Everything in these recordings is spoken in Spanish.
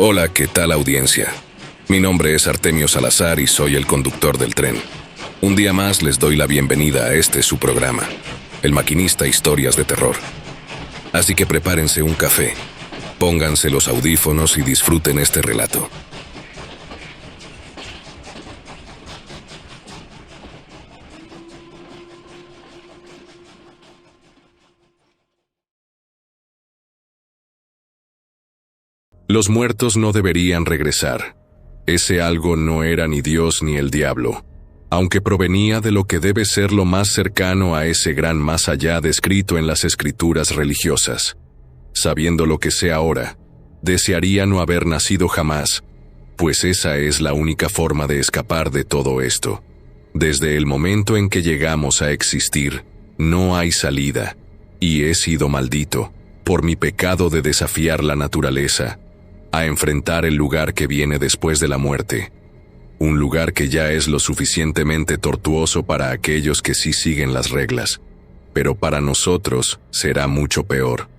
Hola, ¿qué tal audiencia? Mi nombre es Artemio Salazar y soy el conductor del tren. Un día más les doy la bienvenida a este su programa, El Maquinista Historias de Terror. Así que prepárense un café, pónganse los audífonos y disfruten este relato. Los muertos no deberían regresar. Ese algo no era ni Dios ni el diablo, aunque provenía de lo que debe ser lo más cercano a ese gran más allá descrito en las escrituras religiosas. Sabiendo lo que sé ahora, desearía no haber nacido jamás, pues esa es la única forma de escapar de todo esto. Desde el momento en que llegamos a existir, no hay salida, y he sido maldito, por mi pecado de desafiar la naturaleza, a enfrentar el lugar que viene después de la muerte. Un lugar que ya es lo suficientemente tortuoso para aquellos que sí siguen las reglas, pero para nosotros será mucho peor.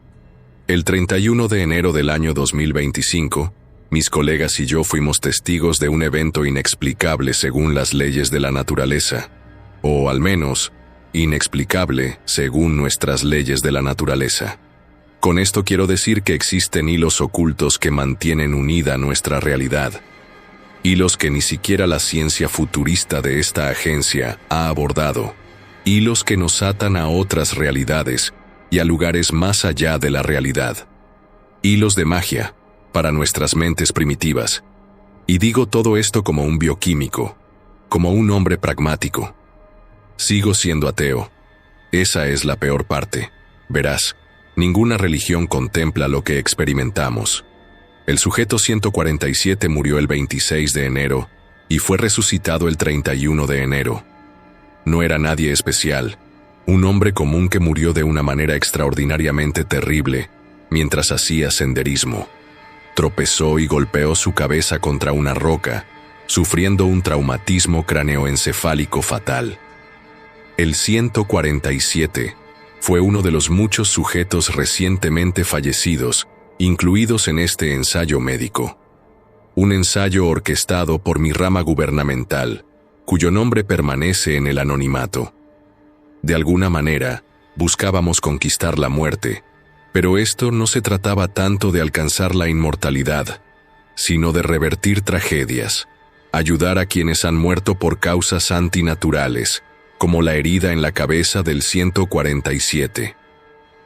El 31 de enero del año 2025, mis colegas y yo fuimos testigos de un evento inexplicable según las leyes de la naturaleza, o al menos, inexplicable según nuestras leyes de la naturaleza. Con esto quiero decir que existen hilos ocultos que mantienen unida nuestra realidad, hilos que ni siquiera la ciencia futurista de esta agencia ha abordado, hilos que nos atan a otras realidades y a lugares más allá de la realidad. Hilos de magia para nuestras mentes primitivas. Y digo todo esto como un bioquímico, como un hombre pragmático. Sigo siendo ateo. Esa es la peor parte. Verás, ninguna religión contempla lo que experimentamos. El sujeto 147 murió el 26 de enero y fue resucitado el 31 de enero. No era nadie especial, un hombre común que murió de una manera extraordinariamente terrible mientras hacía senderismo. Tropezó y golpeó su cabeza contra una roca, sufriendo un traumatismo craneoencefálico fatal. El 147 fue uno de los muchos sujetos recientemente fallecidos, incluidos en este ensayo médico. Un ensayo orquestado por mi rama gubernamental, cuyo nombre permanece en el anonimato. De alguna manera, buscábamos conquistar la muerte, pero esto no se trataba tanto de alcanzar la inmortalidad, sino de revertir tragedias, ayudar a quienes han muerto por causas antinaturales, como la herida en la cabeza del 147.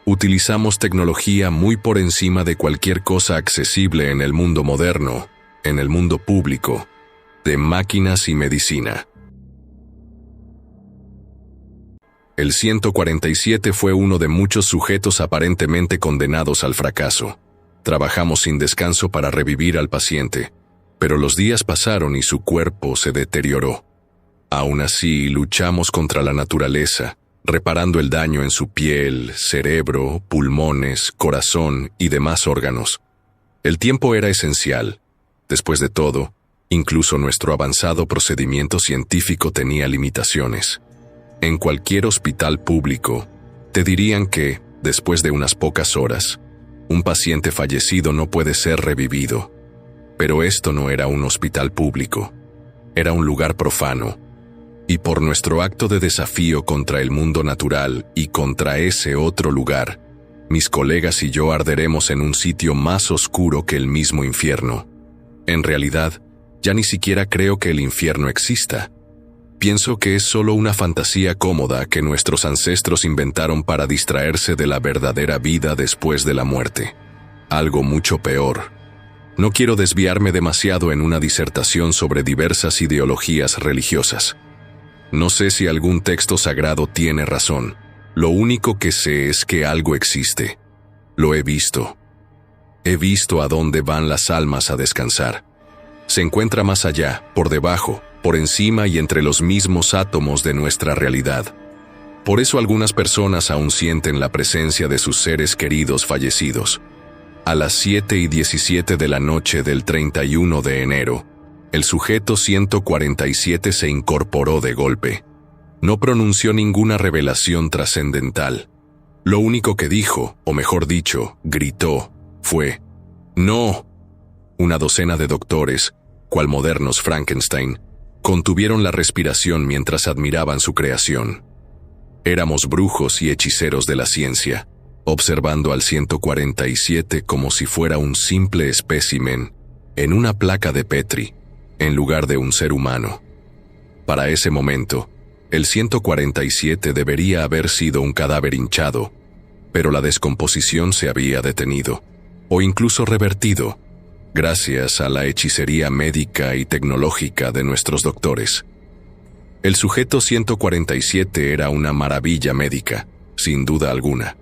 Utilizamos tecnología muy por encima de cualquier cosa accesible en el mundo moderno, en el mundo público, de máquinas y medicina. El 147 fue uno de muchos sujetos aparentemente condenados al fracaso. Trabajamos sin descanso para revivir al paciente, pero los días pasaron y su cuerpo se deterioró. Aún así, luchamos contra la naturaleza, reparando el daño en su piel, cerebro, pulmones, corazón y demás órganos. El tiempo era esencial. Después de todo, incluso nuestro avanzado procedimiento científico tenía limitaciones. En cualquier hospital público, te dirían que, después de unas pocas horas, un paciente fallecido no puede ser revivido. Pero esto no era un hospital público. Era un lugar profano. Y por nuestro acto de desafío contra el mundo natural y contra ese otro lugar, mis colegas y yo arderemos en un sitio más oscuro que el mismo infierno. En realidad, ya ni siquiera creo que el infierno exista. Pienso que es solo una fantasía cómoda que nuestros ancestros inventaron para distraerse de la verdadera vida después de la muerte. Algo mucho peor. No quiero desviarme demasiado en una disertación sobre diversas ideologías religiosas. No sé si algún texto sagrado tiene razón. Lo único que sé es que algo existe. Lo he visto. He visto a dónde van las almas a descansar. Se encuentra más allá, por debajo, por encima y entre los mismos átomos de nuestra realidad. Por eso algunas personas aún sienten la presencia de sus seres queridos fallecidos. A las 7:17 de la noche del 31 de enero, el sujeto 147 se incorporó de golpe. No pronunció ninguna revelación trascendental. Lo único que dijo, o mejor dicho, gritó, fue: «¡No!». Una docena de doctores, cual modernos Frankenstein, contuvieron la respiración mientras admiraban su creación. Éramos brujos y hechiceros de la ciencia, observando al 147 como si fuera un simple espécimen en una placa de Petri, en lugar de un ser humano. Para ese momento, el 147 debería haber sido un cadáver hinchado, pero la descomposición se había detenido, o incluso revertido, gracias a la hechicería médica y tecnológica de nuestros doctores. El sujeto 147 era una maravilla médica, sin duda alguna.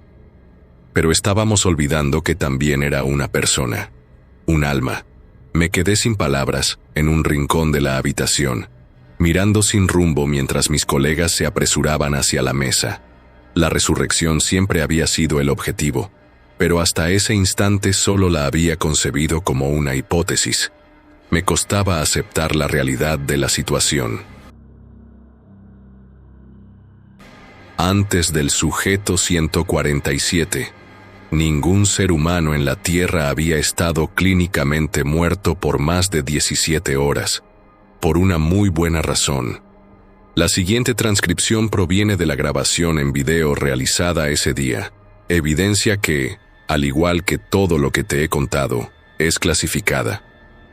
Pero estábamos olvidando que también era una persona, un alma. Me quedé sin palabras, en un rincón de la habitación, mirando sin rumbo mientras mis colegas se apresuraban hacia la mesa. La resurrección siempre había sido el objetivo, pero hasta ese instante solo la había concebido como una hipótesis. Me costaba aceptar la realidad de la situación. Antes del sujeto 147, ningún ser humano en la Tierra había estado clínicamente muerto por más de 17 horas, por una muy buena razón. La siguiente transcripción proviene de la grabación en video realizada ese día, evidencia que, al igual que todo lo que te he contado, es clasificada.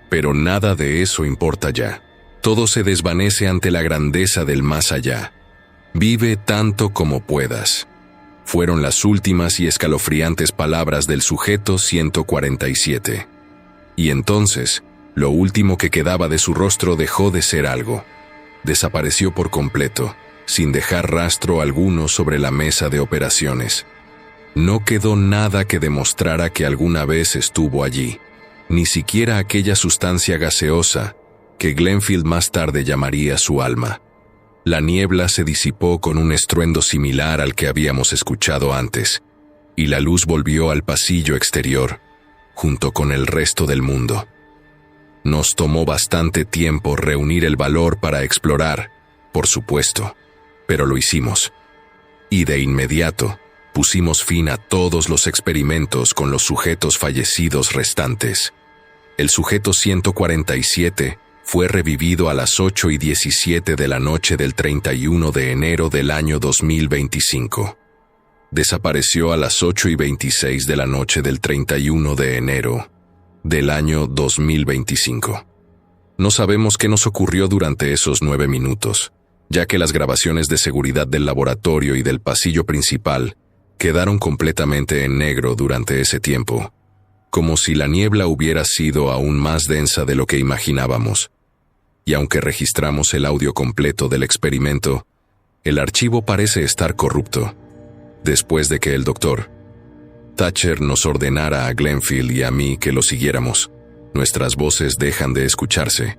Pero nada de eso importa ya. Todo se desvanece ante la grandeza del más allá. Vive tanto como puedas. Fueron las últimas y escalofriantes palabras del sujeto 147. Y entonces, lo último que quedaba de su rostro dejó de ser algo. Desapareció por completo, sin dejar rastro alguno sobre la mesa de operaciones. No quedó nada que demostrara que alguna vez estuvo allí, ni siquiera aquella sustancia gaseosa que Glenfield más tarde llamaría su alma. La niebla se disipó con un estruendo similar al que habíamos escuchado antes, y la luz volvió al pasillo exterior, junto con el resto del mundo. Nos tomó bastante tiempo reunir el valor para explorar, por supuesto, pero lo hicimos. Y de inmediato, pusimos fin a todos los experimentos con los sujetos fallecidos restantes. El sujeto 147 fue revivido a las 8:17 de la noche del 31 de enero del año 2025. Desapareció a las 8:26 de la noche del 31 de enero del año 2025. No sabemos qué nos ocurrió durante esos 9 minutos, ya que las grabaciones de seguridad del laboratorio y del pasillo principal quedaron completamente en negro durante ese tiempo, como si la niebla hubiera sido aún más densa de lo que imaginábamos. Y aunque registramos el audio completo del experimento, el archivo parece estar corrupto. Después de que el Dr. Thatcher nos ordenara a Glenfield y a mí que lo siguiéramos, nuestras voces dejan de escucharse.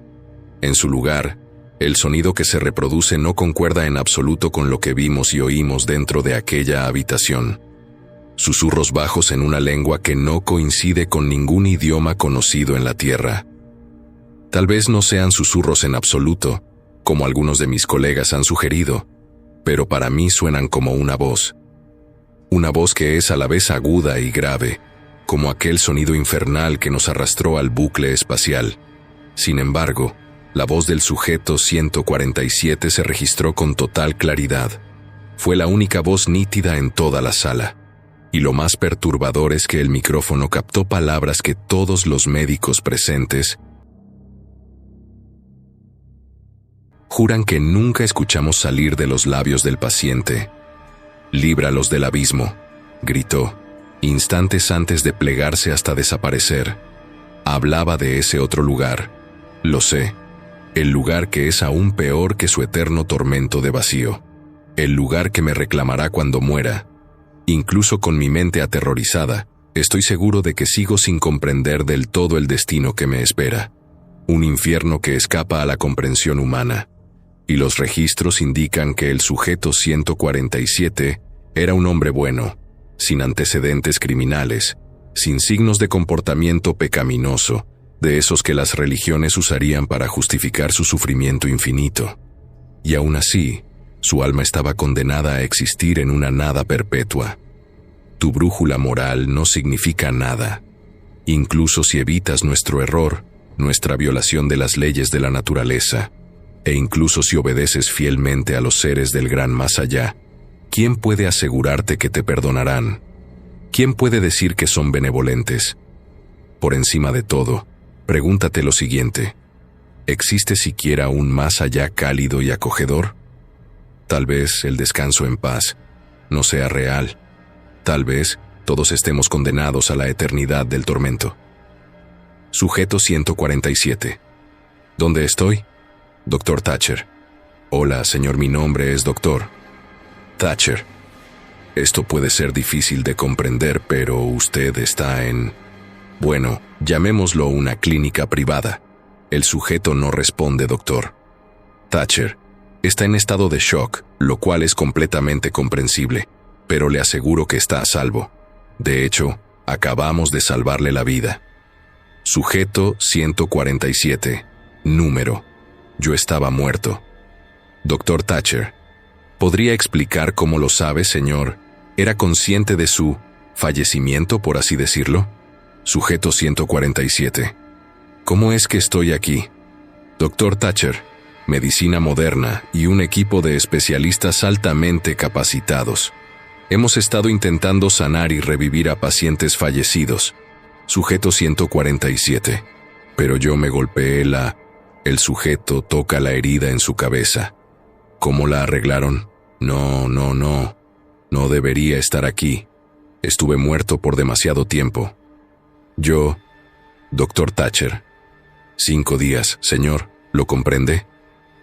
En su lugar, el sonido que se reproduce no concuerda en absoluto con lo que vimos y oímos dentro de aquella habitación. Susurros bajos en una lengua que no coincide con ningún idioma conocido en la Tierra. Tal vez no sean susurros en absoluto, como algunos de mis colegas han sugerido, pero para mí suenan como una voz. Una voz que es a la vez aguda y grave, como aquel sonido infernal que nos arrastró al bucle espacial. Sin embargo, la voz del sujeto 147 se registró con total claridad. Fue la única voz nítida en toda la sala. Y lo más perturbador es que el micrófono captó palabras que todos los médicos presentes juran que nunca escuchamos salir de los labios del paciente. «Líbralos del abismo», gritó, instantes antes de plegarse hasta desaparecer. Hablaba de ese otro lugar. Lo sé. El lugar que es aún peor que su eterno tormento de vacío. El lugar que me reclamará cuando muera. Incluso con mi mente aterrorizada, estoy seguro de que sigo sin comprender del todo el destino que me espera. Un infierno que escapa a la comprensión humana. Y los registros indican que el sujeto 147 era un hombre bueno, sin antecedentes criminales, sin signos de comportamiento pecaminoso, de esos que las religiones usarían para justificar su sufrimiento infinito. Y aún así, su alma estaba condenada a existir en una nada perpetua. Tu brújula moral no significa nada. incluso si evitas nuestro error, nuestra violación de las leyes de la naturaleza, e incluso si obedeces fielmente a los seres del gran más allá, ¿quién puede asegurarte que te perdonarán? ¿Quién puede decir que son benevolentes? Por encima de todo, pregúntate lo siguiente: ¿existe siquiera un más allá cálido y acogedor? Tal vez el descanso en paz no sea real. Tal vez todos estemos condenados a la eternidad del tormento. Sujeto 147. ¿Dónde estoy? Dr. Thatcher. Hola, señor, mi nombre es Dr. Thatcher. Esto puede ser difícil de comprender, pero usted está en... bueno, llamémoslo una clínica privada. El sujeto no responde, doctor. Thatcher está en estado de shock, lo cual es completamente comprensible, pero le aseguro que está a salvo. De hecho, acabamos de salvarle la vida. Sujeto 147. Número. Yo estaba muerto. Dr. Thatcher, ¿podría explicar cómo lo sabe, señor? ¿Era consciente de su fallecimiento, por así decirlo? Sujeto 147. ¿Cómo es que estoy aquí? Dr. Thatcher, medicina moderna y un equipo de especialistas altamente capacitados. Hemos estado intentando sanar y revivir a pacientes fallecidos. Sujeto 147. Pero yo me golpeé la... El sujeto toca la herida en su cabeza. ¿Cómo la arreglaron? No. No debería estar aquí. Estuve muerto por demasiado tiempo. Yo... Dr. Thatcher. 5 días, señor. ¿Lo comprende?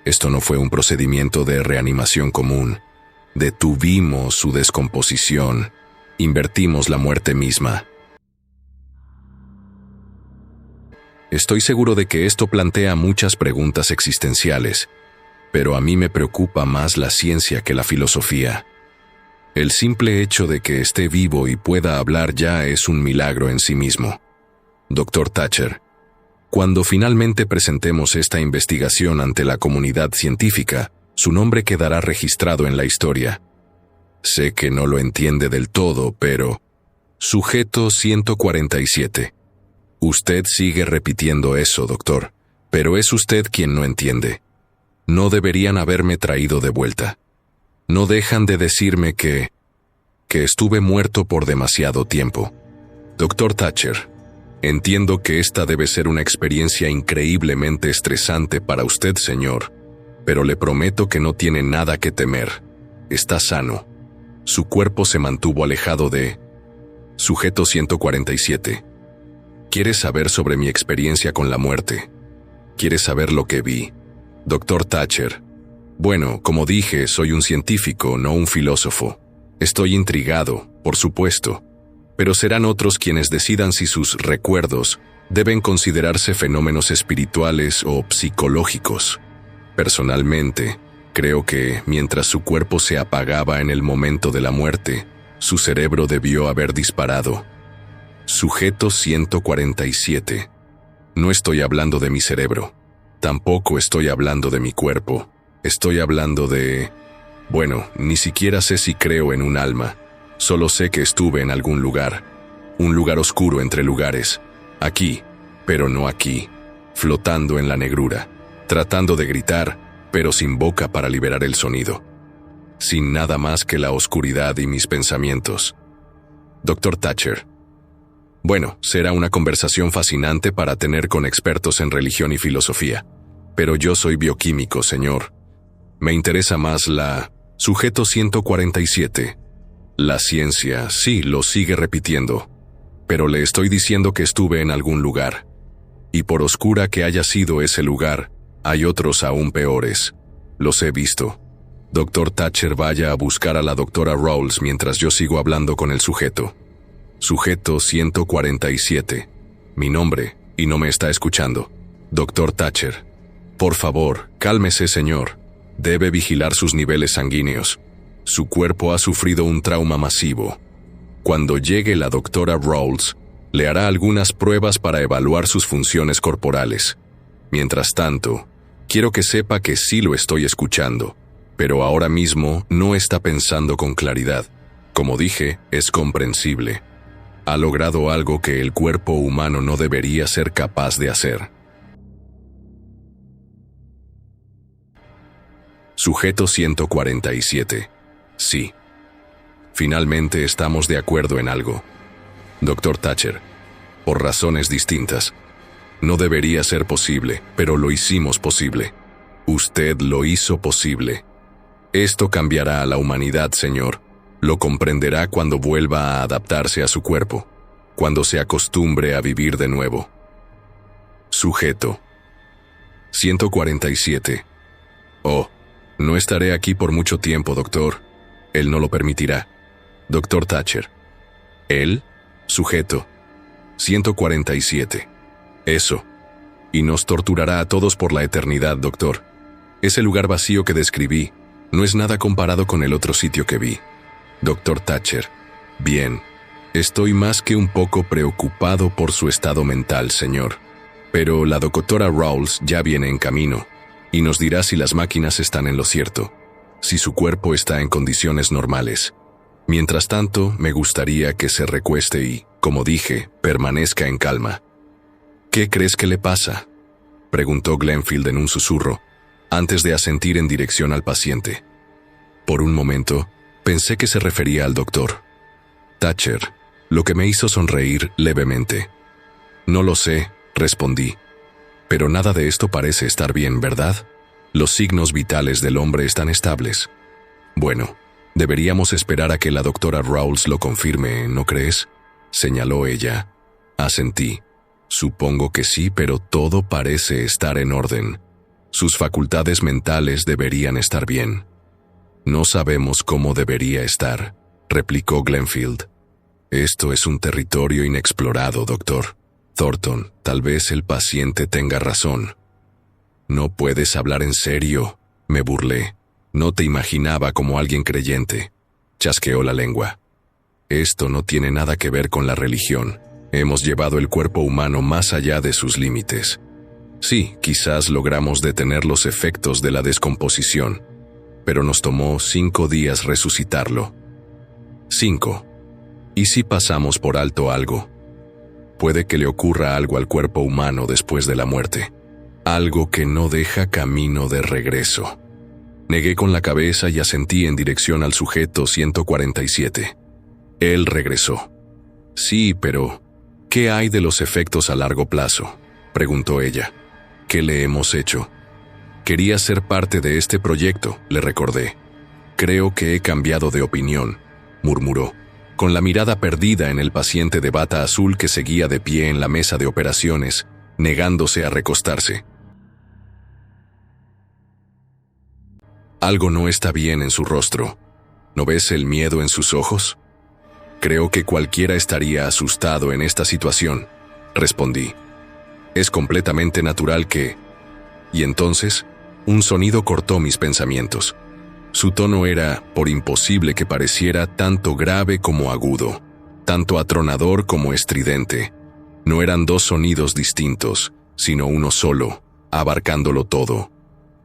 Esto no fue un procedimiento de reanimación común. Detuvimos su descomposición. Invertimos la muerte misma. Estoy seguro de que esto plantea muchas preguntas existenciales, pero a mí me preocupa más la ciencia que la filosofía. El simple hecho de que esté vivo y pueda hablar ya es un milagro en sí mismo. Dr. Thatcher, cuando finalmente presentemos esta investigación ante la comunidad científica, su nombre quedará registrado en la historia. Sé que no lo entiende del todo, pero... Sujeto 147. Usted sigue repitiendo eso, doctor, pero es usted quien no entiende. No deberían haberme traído de vuelta. No dejan de decirme que estuve muerto por demasiado tiempo. Dr. Thatcher, entiendo que esta debe ser una experiencia increíblemente estresante para usted, señor, pero le prometo que no tiene nada que temer. Está sano. Su cuerpo se mantuvo alejado de... Sujeto 147. ¿Quieres saber sobre mi experiencia con la muerte? ¿Quieres saber lo que vi? Dr. Thatcher. Bueno, como dije, soy un científico, no un filósofo. Estoy intrigado, por supuesto, pero serán otros quienes decidan si sus recuerdos deben considerarse fenómenos espirituales o psicológicos. Personalmente, creo que, mientras su cuerpo se apagaba en el momento de la muerte, su cerebro debió haber disparado. Sujeto 147. No estoy hablando de mi cerebro. Tampoco estoy hablando de mi cuerpo. Estoy hablando de... Bueno, ni siquiera sé si creo en un alma. Solo sé que estuve en algún lugar. Un lugar oscuro entre lugares. Aquí, pero no aquí. Flotando en la negrura. Tratando de gritar, pero sin boca para liberar el sonido. Sin nada más que la oscuridad y mis pensamientos. Dr. Thatcher. Bueno, será una conversación fascinante para tener con expertos en religión y filosofía. Pero yo soy bioquímico, señor. Me interesa más la... Sujeto 147. La ciencia, sí, lo sigue repitiendo. Pero le estoy diciendo que estuve en algún lugar. Y por oscura que haya sido ese lugar, hay otros aún peores. Los he visto. Dr. Thatcher, vaya a buscar a la doctora Rawls mientras yo sigo hablando con el sujeto. Sujeto 147. Mi nombre, y no me está escuchando. Dr. Thatcher. Por favor, cálmese, señor. Debe vigilar sus niveles sanguíneos. Su cuerpo ha sufrido un trauma masivo. Cuando llegue la doctora Rawls, le hará algunas pruebas para evaluar sus funciones corporales. Mientras tanto, quiero que sepa que sí lo estoy escuchando, pero ahora mismo no está pensando con claridad. Como dije, es comprensible. Ha logrado algo que el cuerpo humano no debería ser capaz de hacer. Sujeto 147. Sí. Finalmente estamos de acuerdo en algo. Dr. Thatcher, por razones distintas. No debería ser posible, pero lo hicimos posible. Usted lo hizo posible. Esto cambiará a la humanidad, señor. Lo comprenderá cuando vuelva a adaptarse a su cuerpo, cuando se acostumbre a vivir de nuevo. Sujeto 147. Oh, no estaré aquí por mucho tiempo, doctor. Él no lo permitirá. Dr. Thatcher. ¿Él? Sujeto 147. Eso. Y nos torturará a todos por la eternidad, doctor. Ese lugar vacío que describí no es nada comparado con el otro sitio que vi. Dr. Thatcher. Bien. Estoy más que un poco preocupado por su estado mental, señor. Pero la doctora Rawls ya viene en camino y nos dirá si las máquinas están en lo cierto, si su cuerpo está en condiciones normales. Mientras tanto, me gustaría que se recueste y, como dije, permanezca en calma. ¿Qué crees que le pasa?, preguntó Glenfield en un susurro, antes de asentir en dirección al paciente. Por un momento, pensé que se refería al doctor. Thatcher, lo que me hizo sonreír levemente. No lo sé, respondí. Pero nada de esto parece estar bien, ¿verdad? Los signos vitales del hombre están estables. Bueno, deberíamos esperar a que la doctora Rawls lo confirme, ¿no crees?, señaló ella. Asentí. Supongo que sí, pero todo parece estar en orden. Sus facultades mentales deberían estar bien. No sabemos cómo debería estar, replicó Glenfield. Esto es un territorio inexplorado, doctor. Thornton, tal vez el paciente tenga razón. No puedes hablar en serio, me burlé. No te imaginaba como alguien creyente. Chasqueó la lengua. Esto no tiene nada que ver con la religión. Hemos llevado el cuerpo humano más allá de sus límites. Sí, quizás logramos detener los efectos de la descomposición, pero nos tomó 5 días resucitarlo. 5. ¿Y si pasamos por alto algo? Puede que le ocurra algo al cuerpo humano después de la muerte. Algo que no deja camino de regreso. Negué con la cabeza y asentí en dirección al sujeto 147. Él regresó. Sí, pero ¿qué hay de los efectos a largo plazo?, preguntó ella. ¿Qué le hemos hecho? Quería ser parte de este proyecto, le recordé. Creo que he cambiado de opinión, murmuró, con la mirada perdida en el paciente de bata azul que seguía de pie en la mesa de operaciones, negándose a recostarse. Algo no está bien en su rostro. ¿No ves el miedo en sus ojos? Creo que cualquiera estaría asustado en esta situación, respondí. Es completamente natural que... Y entonces, un sonido cortó mis pensamientos. Su tono era, por imposible que pareciera, tanto grave como agudo, tanto atronador como estridente. No eran 2 sonidos distintos, sino uno solo, abarcándolo todo.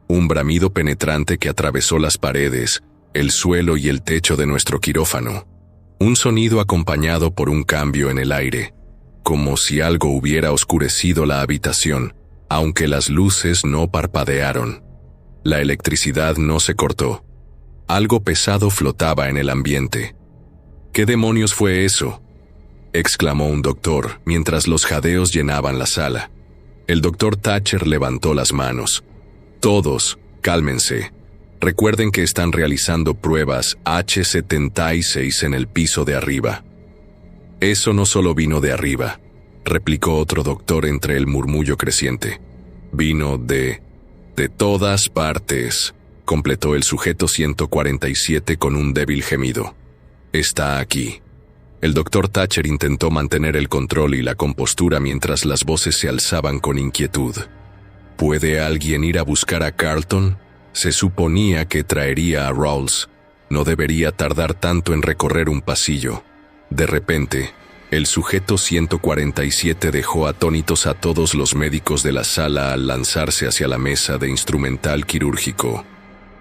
Un bramido penetrante que atravesó las paredes, el suelo y el techo de nuestro quirófano. Un sonido acompañado por un cambio en el aire, como si algo hubiera oscurecido la habitación, aunque las luces no parpadearon. La electricidad no se cortó. Algo pesado flotaba en el ambiente. ¿Qué demonios fue eso?, exclamó un doctor mientras los jadeos llenaban la sala. El doctor Thatcher levantó las manos. Todos, cálmense. Recuerden que están realizando pruebas H76 en el piso de arriba. Eso no solo vino de arriba, replicó otro doctor entre el murmullo creciente. Vino de todas partes, completó el sujeto 147 con un débil gemido. Está aquí. El doctor Thatcher intentó mantener el control y la compostura mientras las voces se alzaban con inquietud. ¿Puede alguien ir a buscar a Carlton? Se suponía que traería a Rawls. No debería tardar tanto en recorrer un pasillo. De repente, el sujeto 147 dejó atónitos a todos los médicos de la sala al lanzarse hacia la mesa de instrumental quirúrgico.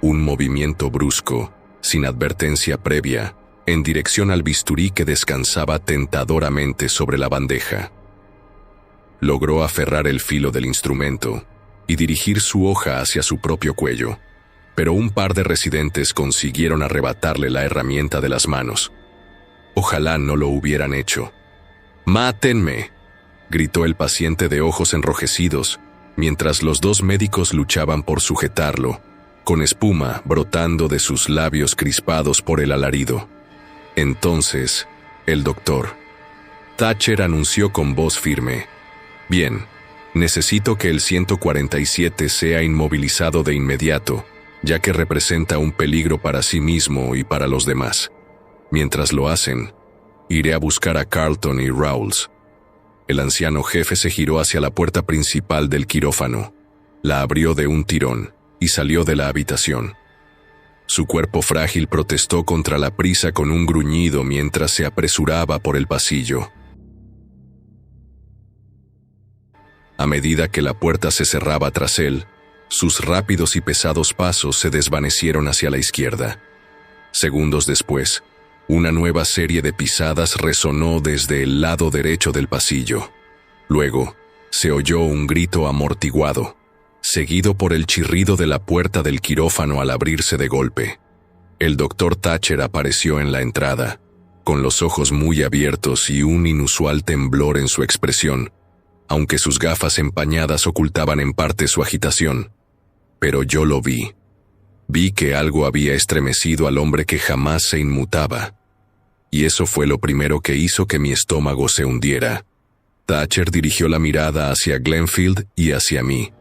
Un movimiento brusco, sin advertencia previa, en dirección al bisturí que descansaba tentadoramente sobre la bandeja. Logró aferrar el filo del instrumento y dirigir su hoja hacia su propio cuello, pero un par de residentes consiguieron arrebatarle la herramienta de las manos. Ojalá no lo hubieran hecho. «¡Mátenme!», gritó el paciente de ojos enrojecidos, mientras los dos médicos luchaban por sujetarlo, con espuma brotando de sus labios crispados por el alarido. Entonces, el doctor Thatcher anunció con voz firme: «Bien, necesito que el 147 sea inmovilizado de inmediato, ya que representa un peligro para sí mismo y para los demás. Mientras lo hacen, iré a buscar a Carlton y Rawls». El anciano jefe se giró hacia la puerta principal del quirófano, la abrió de un tirón y salió de la habitación. Su cuerpo frágil protestó contra la prisa con un gruñido mientras se apresuraba por el pasillo. A medida que la puerta se cerraba tras él, sus rápidos y pesados pasos se desvanecieron hacia la izquierda. Segundos después, una nueva serie de pisadas resonó desde el lado derecho del pasillo. Luego, se oyó un grito amortiguado, seguido por el chirrido de la puerta del quirófano al abrirse de golpe. El doctor Thatcher apareció en la entrada, con los ojos muy abiertos y un inusual temblor en su expresión, aunque sus gafas empañadas ocultaban en parte su agitación. Pero yo lo vi. Vi que algo había estremecido al hombre que jamás se inmutaba. Y eso fue lo primero que hizo que mi estómago se hundiera. Thatcher dirigió la mirada hacia Glenfield y hacia mí.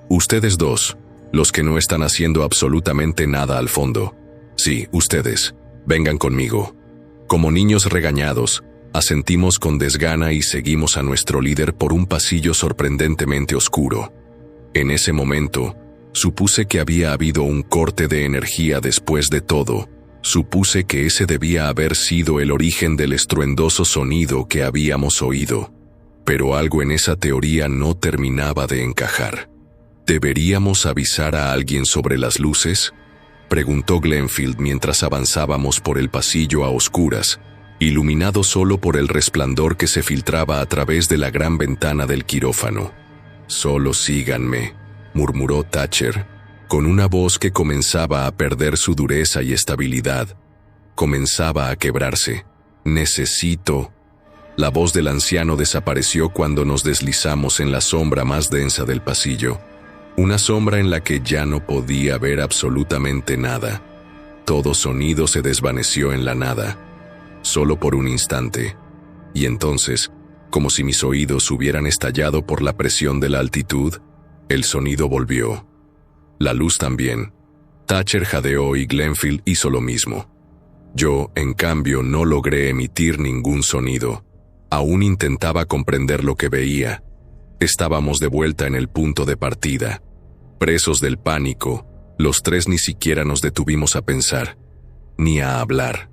«Ustedes dos, los que no están haciendo absolutamente nada al fondo. Sí, ustedes, vengan conmigo». Como niños regañados, asentimos con desgana y seguimos a nuestro líder por un pasillo sorprendentemente oscuro. En ese momento, supuse que había habido un corte de energía después de todo. Supuse que ese debía haber sido el origen del estruendoso sonido que habíamos oído. Pero algo en esa teoría no terminaba de encajar. ¿Deberíamos avisar a alguien sobre las luces?, preguntó Glenfield mientras avanzábamos por el pasillo a oscuras, iluminado solo por el resplandor que se filtraba a través de la gran ventana del quirófano. «Solo síganme», murmuró Thatcher, con una voz que comenzaba a perder su dureza y estabilidad. Comenzaba a quebrarse. «Necesito». La voz del anciano desapareció cuando nos deslizamos en la sombra más densa del pasillo. Una sombra en la que ya no podía ver absolutamente nada. Todo sonido se desvaneció en la nada, solo por un instante. Y entonces, como si mis oídos hubieran estallado por la presión de la altitud, el sonido volvió. La luz también. Thatcher jadeó y Glenfield hizo lo mismo. Yo, en cambio, no logré emitir ningún sonido. Aún intentaba comprender lo que veía. Estábamos de vuelta en el punto de partida. Presos del pánico, los tres ni siquiera nos detuvimos a pensar, ni a hablar.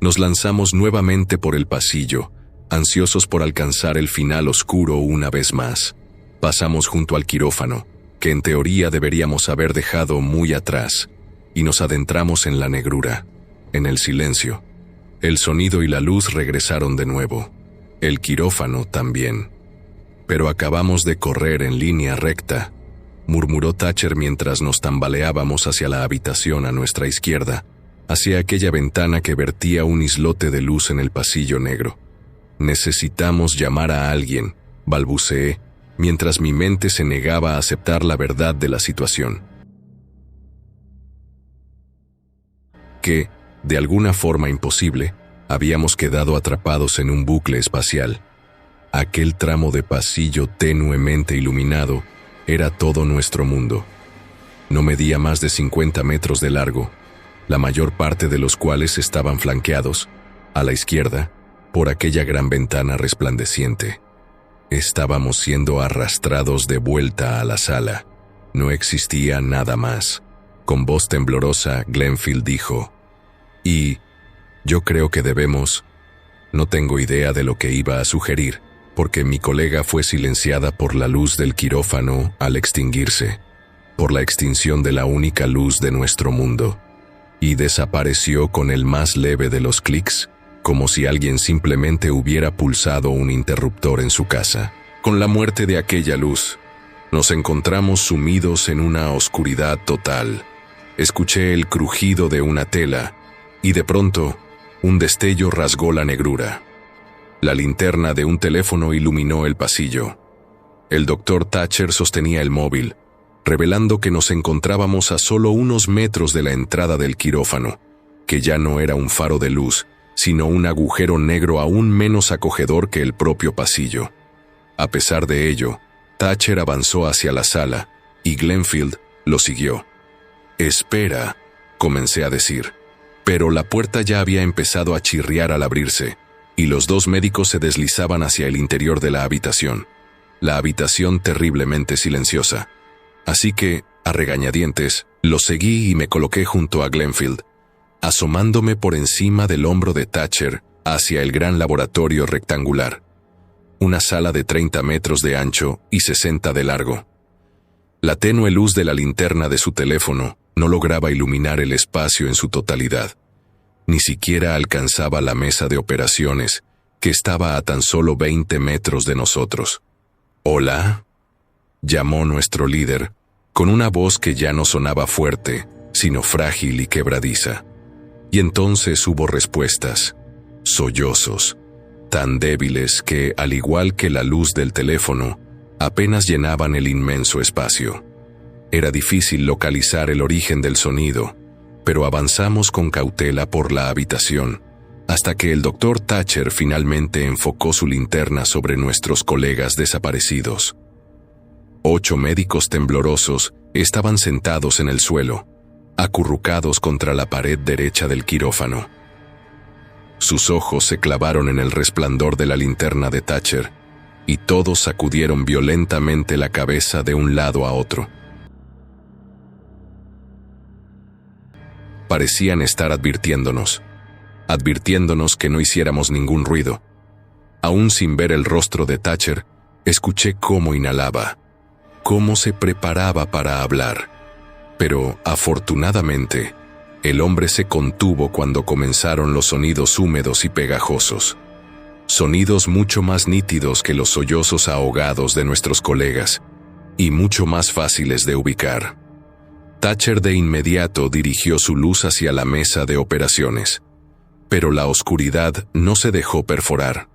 Nos lanzamos nuevamente por el pasillo, ansiosos por alcanzar el final oscuro una vez más. Pasamos junto al quirófano, que en teoría deberíamos haber dejado muy atrás, y nos adentramos en la negrura, en el silencio. El sonido y la luz regresaron de nuevo. El quirófano también. Pero acabamos de correr en línea recta, murmuró Thatcher mientras nos tambaleábamos hacia la habitación a nuestra izquierda, hacia aquella ventana que vertía un islote de luz en el pasillo negro. «Necesitamos llamar a alguien», balbuceé, mientras mi mente se negaba a aceptar la verdad de la situación. Que, de alguna forma imposible, habíamos quedado atrapados en un bucle espacial. Aquel tramo de pasillo tenuemente iluminado era todo nuestro mundo. No medía más de 50 metros de largo, la mayor parte de los cuales estaban flanqueados, a la izquierda, por aquella gran ventana resplandeciente. Estábamos siendo arrastrados de vuelta a la sala. No existía nada más. Con voz temblorosa, Glenfield dijo: «Y yo creo que debemos...». No tengo idea de lo que iba a sugerir, porque mi colega fue silenciada por la luz del quirófano al extinguirse, por la extinción de la única luz de nuestro mundo. y desapareció con el más leve de los clics, como si alguien simplemente hubiera pulsado un interruptor en su casa. Con la muerte de aquella luz, nos encontramos sumidos en una oscuridad total. Escuché el crujido de una tela, y de pronto, un destello rasgó la negrura. La linterna de un teléfono iluminó el pasillo. El doctor Thatcher sostenía el móvil, revelando que nos encontrábamos a solo unos metros de la entrada del quirófano, que ya no era un faro de luz, sino un agujero negro aún menos acogedor que el propio pasillo. A pesar de ello, Thatcher avanzó hacia la sala, y Glenfield lo siguió. «Espera», comencé a decir, pero la puerta ya había empezado a chirriar al abrirse, y los dos médicos se deslizaban hacia el interior de la habitación terriblemente silenciosa. Así que, a regañadientes, los seguí y me coloqué junto a Glenfield, asomándome por encima del hombro de Thatcher hacia el gran laboratorio rectangular. Una sala de 30 metros de ancho y 60 de largo. La tenue luz de la linterna de su teléfono no lograba iluminar el espacio en su totalidad. Ni siquiera alcanzaba la mesa de operaciones, que estaba a tan solo 20 metros de nosotros. «¿Hola?», llamó nuestro líder, con una voz que ya no sonaba fuerte, sino frágil y quebradiza. Y entonces hubo respuestas, sollozos, tan débiles que, al igual que la luz del teléfono, apenas llenaban el inmenso espacio. Era difícil localizar el origen del sonido, pero avanzamos con cautela por la habitación, hasta que el doctor Thatcher finalmente enfocó su linterna sobre nuestros colegas desaparecidos. 8 médicos temblorosos estaban sentados en el suelo, acurrucados contra la pared derecha del quirófano. Sus ojos se clavaron en el resplandor de la linterna de Thatcher, y todos sacudieron violentamente la cabeza de un lado a otro. Parecían estar advirtiéndonos que no hiciéramos ningún ruido. Aún sin ver el rostro de Thatcher, escuché cómo inhalaba, cómo se preparaba para hablar. Pero, afortunadamente, el hombre se contuvo cuando comenzaron los sonidos húmedos y pegajosos. Sonidos mucho más nítidos que los sollozos ahogados de nuestros colegas, y mucho más fáciles de ubicar. Thatcher de inmediato dirigió su luz hacia la mesa de operaciones. Pero la oscuridad no se dejó perforar.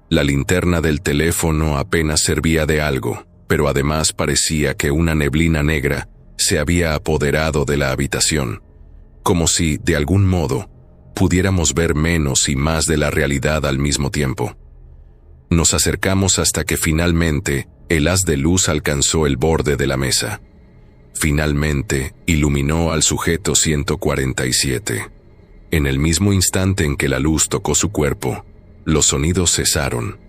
La linterna del teléfono apenas servía de algo, pero además parecía que una neblina negra se había apoderado de la habitación, como si, de algún modo, pudiéramos ver menos y más de la realidad al mismo tiempo. Nos acercamos hasta que finalmente el haz de luz alcanzó el borde de la mesa. Finalmente iluminó al sujeto 147. En el mismo instante en que la luz tocó su cuerpo, los sonidos cesaron.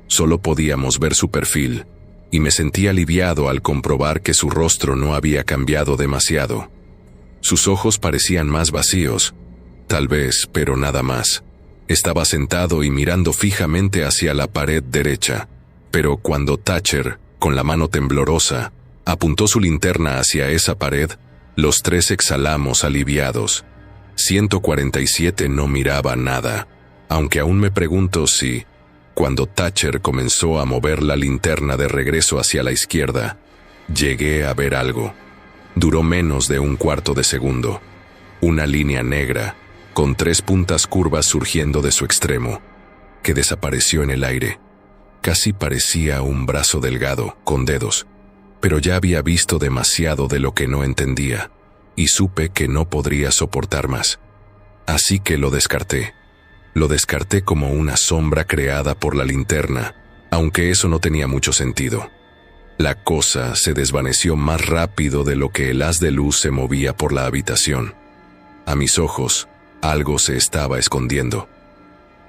Solo podíamos ver su perfil, y me sentí aliviado al comprobar que su rostro no había cambiado demasiado. Sus ojos parecían más vacíos, tal vez, pero nada más. Estaba sentado y mirando fijamente hacia la pared derecha, pero cuando Thatcher, con la mano temblorosa, apuntó su linterna hacia esa pared, los tres exhalamos aliviados. 147 no miraba nada, aunque aún me pregunto si, cuando Thatcher comenzó a mover la linterna de regreso hacia la izquierda, llegué a ver algo. Duró menos de un cuarto de segundo. Una línea negra, con 3 puntas curvas surgiendo de su extremo, que desapareció en el aire. Casi parecía un brazo delgado, con dedos, pero ya había visto demasiado de lo que no entendía, y supe que no podría soportar más. Así que lo descarté. Lo descarté como una sombra creada por la linterna, aunque eso no tenía mucho sentido. La cosa se desvaneció más rápido de lo que el haz de luz se movía por la habitación. A mis ojos, algo se estaba escondiendo.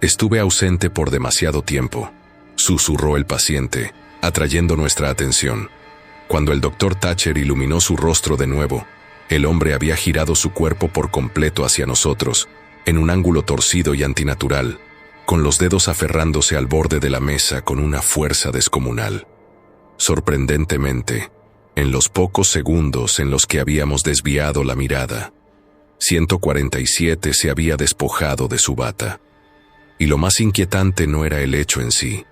«Estuve ausente por demasiado tiempo», susurró el paciente, atrayendo nuestra atención. Cuando el doctor Thatcher iluminó su rostro de nuevo, el hombre había girado su cuerpo por completo hacia nosotros, en un ángulo torcido y antinatural, con los dedos aferrándose al borde de la mesa con una fuerza descomunal. Sorprendentemente, en los pocos segundos en los que habíamos desviado la mirada, 147 se había despojado de su bata. Y lo más inquietante no era el hecho en sí,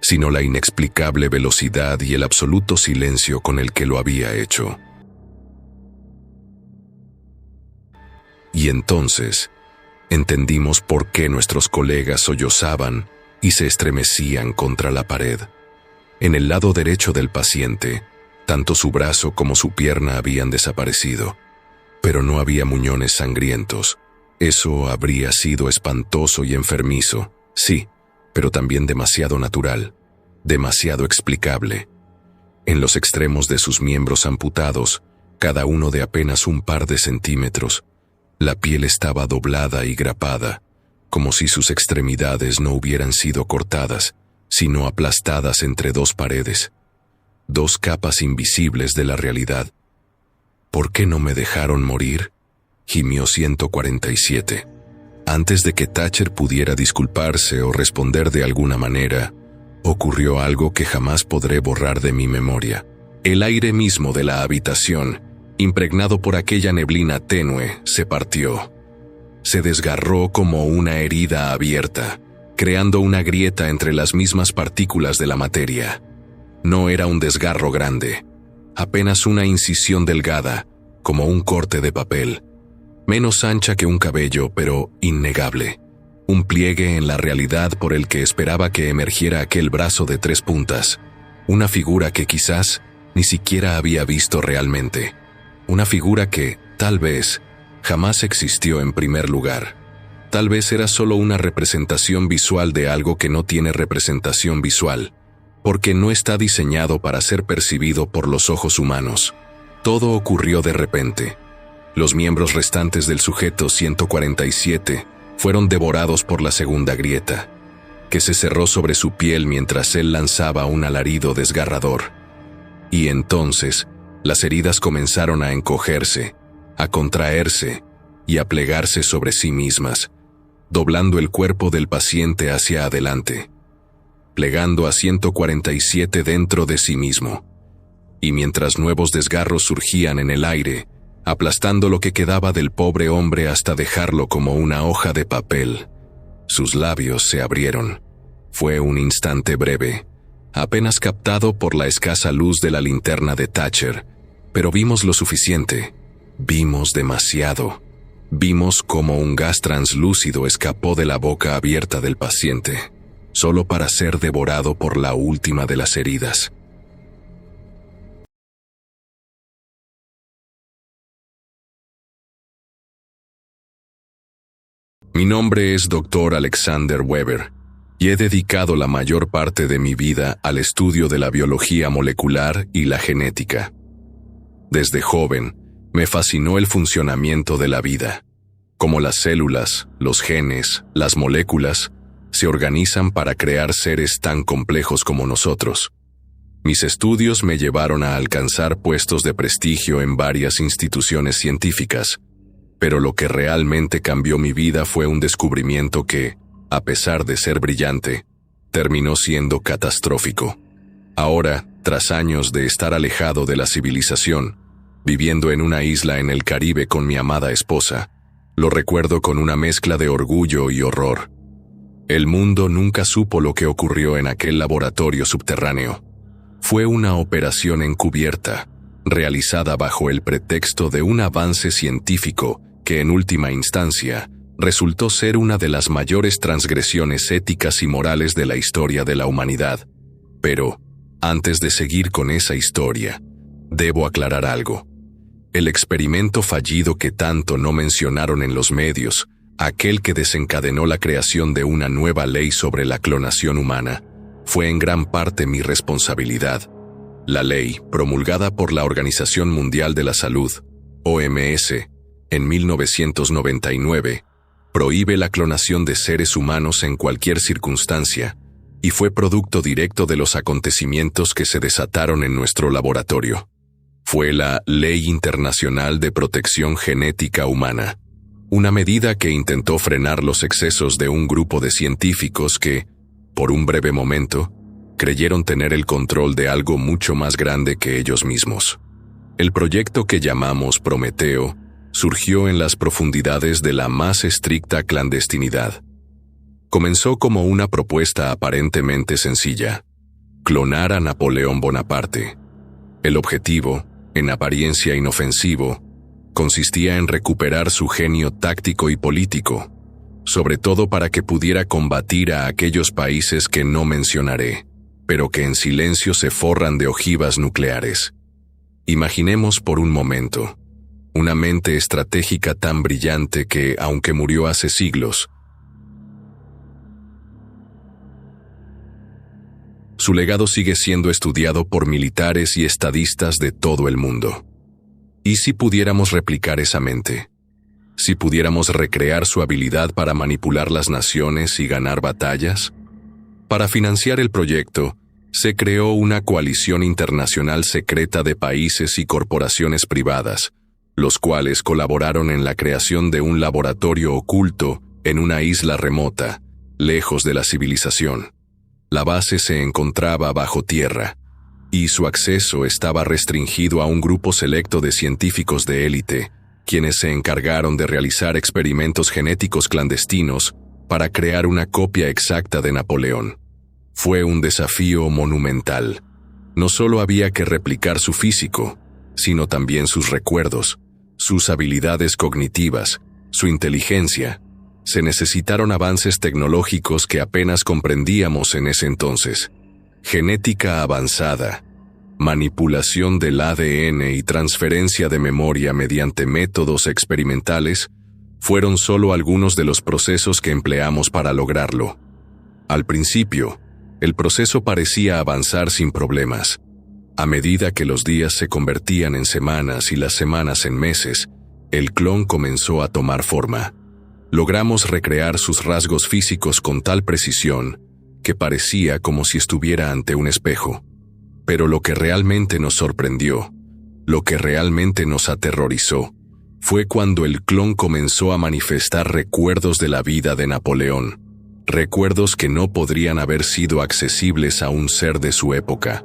sino la inexplicable velocidad y el absoluto silencio con el que lo había hecho. Y entonces entendimos por qué nuestros colegas sollozaban y se estremecían contra la pared. En el lado derecho del paciente, tanto su brazo como su pierna habían desaparecido, pero no había muñones sangrientos. Eso habría sido espantoso y enfermizo, sí, pero también demasiado natural, demasiado explicable. En los extremos de sus miembros amputados, cada uno de apenas un par de centímetros, la piel estaba doblada y grapada, como si sus extremidades no hubieran sido cortadas, sino aplastadas entre dos paredes, dos capas invisibles de la realidad. ¿Por qué no me dejaron morir?, gimió 147. Antes de que Thatcher pudiera disculparse o responder de alguna manera, ocurrió algo que jamás podré borrar de mi memoria. El aire mismo de la habitación, impregnado por aquella neblina tenue, se partió. Se desgarró como una herida abierta, creando una grieta entre las mismas partículas de la materia. No era un desgarro grande, apenas una incisión delgada, como un corte de papel, menos ancha que un cabello, pero innegable. Un pliegue en la realidad por el que esperaba que emergiera aquel brazo de 3 puntas, una figura que quizás ni siquiera había visto realmente, una figura que, tal vez, jamás existió en primer lugar. Tal vez era solo una representación visual de algo que no tiene representación visual, porque no está diseñado para ser percibido por los ojos humanos. Todo ocurrió de repente. Los miembros restantes del sujeto 147 fueron devorados por la segunda grieta, que se cerró sobre su piel mientras él lanzaba un alarido desgarrador. Y entonces, las heridas comenzaron a encogerse, a contraerse y a plegarse sobre sí mismas, doblando el cuerpo del paciente hacia adelante, plegando a 147 dentro de sí mismo. Y mientras nuevos desgarros surgían en el aire, aplastando lo que quedaba del pobre hombre hasta dejarlo como una hoja de papel, sus labios se abrieron. Fue un instante breve, apenas captado por la escasa luz de la linterna de Thatcher, pero vimos lo suficiente, vimos demasiado. Vimos cómo un gas translúcido escapó de la boca abierta del paciente, solo para ser devorado por la última de las heridas. Mi nombre es Dr. Alexander Weber, y he dedicado la mayor parte de mi vida al estudio de la biología molecular y la genética. Desde joven, me fascinó el funcionamiento de la vida, cómo las células, los genes, las moléculas, se organizan para crear seres tan complejos como nosotros. Mis estudios me llevaron a alcanzar puestos de prestigio en varias instituciones científicas, pero lo que realmente cambió mi vida fue un descubrimiento que, a pesar de ser brillante, terminó siendo catastrófico. Ahora, tras años de estar alejado de la civilización, viviendo en una isla en el Caribe con mi amada esposa, lo recuerdo con una mezcla de orgullo y horror. El mundo nunca supo lo que ocurrió en aquel laboratorio subterráneo. Fue una operación encubierta, realizada bajo el pretexto de un avance científico que en última instancia resultó ser una de las mayores transgresiones éticas y morales de la historia de la humanidad. Pero, antes de seguir con esa historia, debo aclarar algo. El experimento fallido que tanto no mencionaron en los medios, aquel que desencadenó la creación de una nueva ley sobre la clonación humana, fue en gran parte mi responsabilidad. La ley, promulgada por la Organización Mundial de la Salud, OMS, en 1999, prohíbe la clonación de seres humanos en cualquier circunstancia, y fue producto directo de los acontecimientos que se desataron en nuestro laboratorio. Fue la Ley Internacional de Protección Genética Humana, una medida que intentó frenar los excesos de un grupo de científicos que, por un breve momento, creyeron tener el control de algo mucho más grande que ellos mismos. El proyecto que llamamos Prometeo surgió en las profundidades de la más estricta clandestinidad. Comenzó como una propuesta aparentemente sencilla: clonar a Napoleón Bonaparte. El objetivo, en apariencia inofensivo, consistía en recuperar su genio táctico y político, sobre todo para que pudiera combatir a aquellos países que no mencionaré, pero que en silencio se forran de ojivas nucleares. Imaginemos por un momento una mente estratégica tan brillante que, aunque murió hace siglos, su legado sigue siendo estudiado por militares y estadistas de todo el mundo. ¿Y si pudiéramos replicar esa mente? ¿Si pudiéramos recrear su habilidad para manipular las naciones y ganar batallas? Para financiar el proyecto, se creó una coalición internacional secreta de países y corporaciones privadas, los cuales colaboraron en la creación de un laboratorio oculto en una isla remota, lejos de la civilización. La base se encontraba bajo tierra, y su acceso estaba restringido a un grupo selecto de científicos de élite, quienes se encargaron de realizar experimentos genéticos clandestinos para crear una copia exacta de Napoleón. Fue un desafío monumental. No solo había que replicar su físico, sino también sus recuerdos, sus habilidades cognitivas, su inteligencia. Se necesitaron avances tecnológicos que apenas comprendíamos en ese entonces. Genética avanzada, manipulación del ADN y transferencia de memoria mediante métodos experimentales fueron solo algunos de los procesos que empleamos para lograrlo. Al principio, el proceso parecía avanzar sin problemas. A medida que los días se convertían en semanas y las semanas en meses, el clon comenzó a tomar forma. Logramos recrear sus rasgos físicos con tal precisión que parecía como si estuviera ante un espejo. Pero lo que realmente nos sorprendió, lo que realmente nos aterrorizó, fue cuando el clon comenzó a manifestar recuerdos de la vida de Napoleón, recuerdos que no podrían haber sido accesibles a un ser de su época.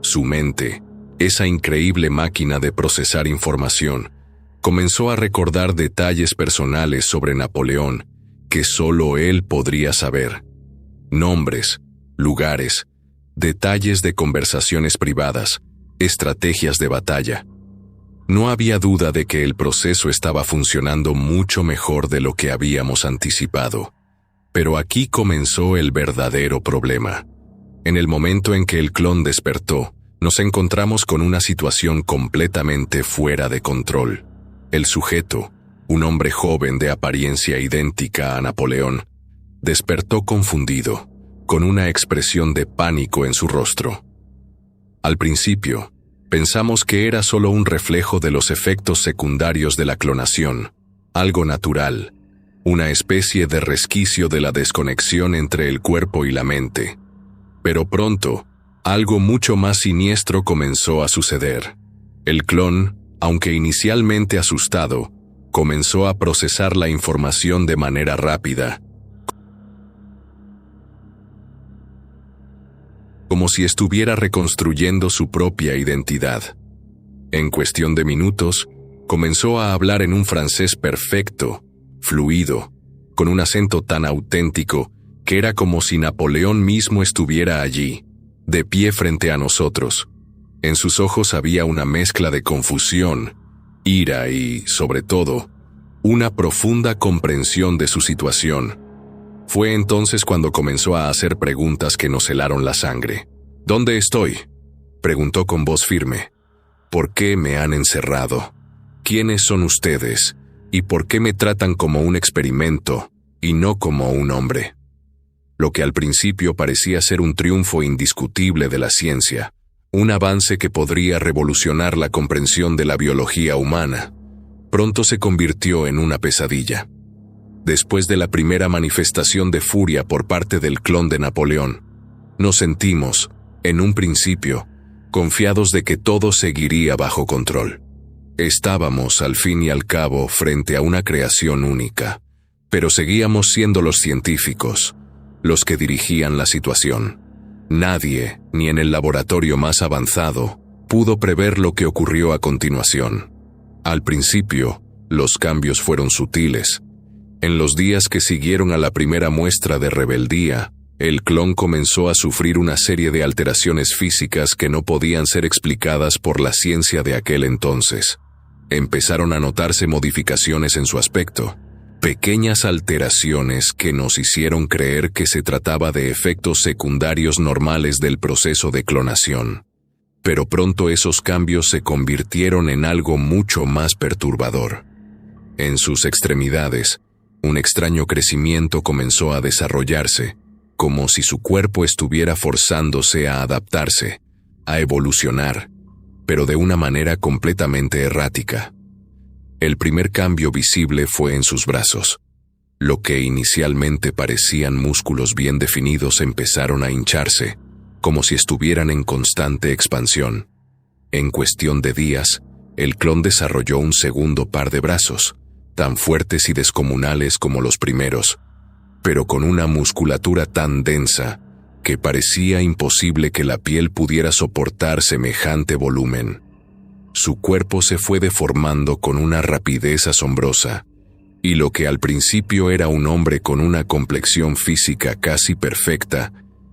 Su mente, esa increíble máquina de procesar información, comenzó a recordar detalles personales sobre Napoleón que solo él podría saber. Nombres, lugares, detalles de conversaciones privadas, estrategias de batalla. No había duda de que el proceso estaba funcionando mucho mejor de lo que habíamos anticipado. Pero aquí comenzó el verdadero problema. En el momento en que el clon despertó, nos encontramos con una situación completamente fuera de control. El sujeto, un hombre joven de apariencia idéntica a Napoleón, despertó confundido, con una expresión de pánico en su rostro. Al principio, pensamos que era solo un reflejo de los efectos secundarios de la clonación, algo natural, una especie de resquicio de la desconexión entre el cuerpo y la mente. Pero pronto, algo mucho más siniestro comenzó a suceder. El clon, aunque inicialmente asustado, comenzó a procesar la información de manera rápida, como si estuviera reconstruyendo su propia identidad. En cuestión de minutos, comenzó a hablar en un francés perfecto, fluido, con un acento tan auténtico que era como si Napoleón mismo estuviera allí, de pie frente a nosotros. En sus ojos había una mezcla de confusión, ira y, sobre todo, una profunda comprensión de su situación. Fue entonces cuando comenzó a hacer preguntas que nos helaron la sangre. ¿Dónde estoy?, preguntó con voz firme. ¿Por qué me han encerrado? ¿Quiénes son ustedes? ¿Y por qué me tratan como un experimento y no como un hombre? Lo que al principio parecía ser un triunfo indiscutible de la ciencia, un avance que podría revolucionar la comprensión de la biología humana, pronto se convirtió en una pesadilla. Después de la primera manifestación de furia por parte del clon de Napoleón, nos sentimos, en un principio, confiados de que todo seguiría bajo control. Estábamos, al fin y al cabo, frente a una creación única, pero seguíamos siendo los científicos, los que dirigían la situación. Nadie, ni en el laboratorio más avanzado, pudo prever lo que ocurrió a continuación. Al principio, Los cambios fueron sutiles. En los días que siguieron a la primera muestra de rebeldía, el clon comenzó a sufrir una serie de alteraciones físicas que no podían ser explicadas por la ciencia de aquel entonces. Empezaron a notarse modificaciones en su aspecto, pequeñas alteraciones que nos hicieron creer que se trataba de efectos secundarios normales del proceso de clonación. Pero pronto esos cambios se convirtieron en algo mucho más perturbador. En sus extremidades, un extraño crecimiento comenzó a desarrollarse, como si su cuerpo estuviera forzándose a adaptarse, a evolucionar, pero de una manera completamente errática. El primer cambio visible fue en sus brazos. Lo que inicialmente parecían músculos bien definidos empezaron a hincharse, como si estuvieran en constante expansión. En cuestión de días, el clon desarrolló un segundo par de brazos, tan fuertes y descomunales como los primeros, pero con una musculatura tan densa que parecía imposible que la piel pudiera soportar semejante volumen. Su cuerpo se fue deformando con una rapidez asombrosa, y lo que al principio era un hombre con una complexión física casi perfecta,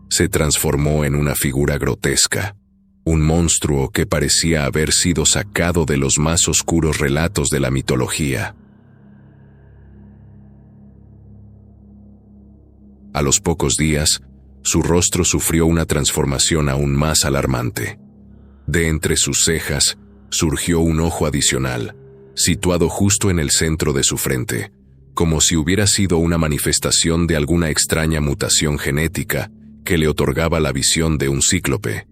se transformó en una figura grotesca, un monstruo que parecía haber sido sacado de los más oscuros relatos de la mitología. A los pocos días, su rostro sufrió una transformación aún más alarmante. De entre sus cejas, surgió un ojo adicional, situado justo en el centro de su frente, como si hubiera sido una manifestación de alguna extraña mutación genética que le otorgaba la visión de un cíclope.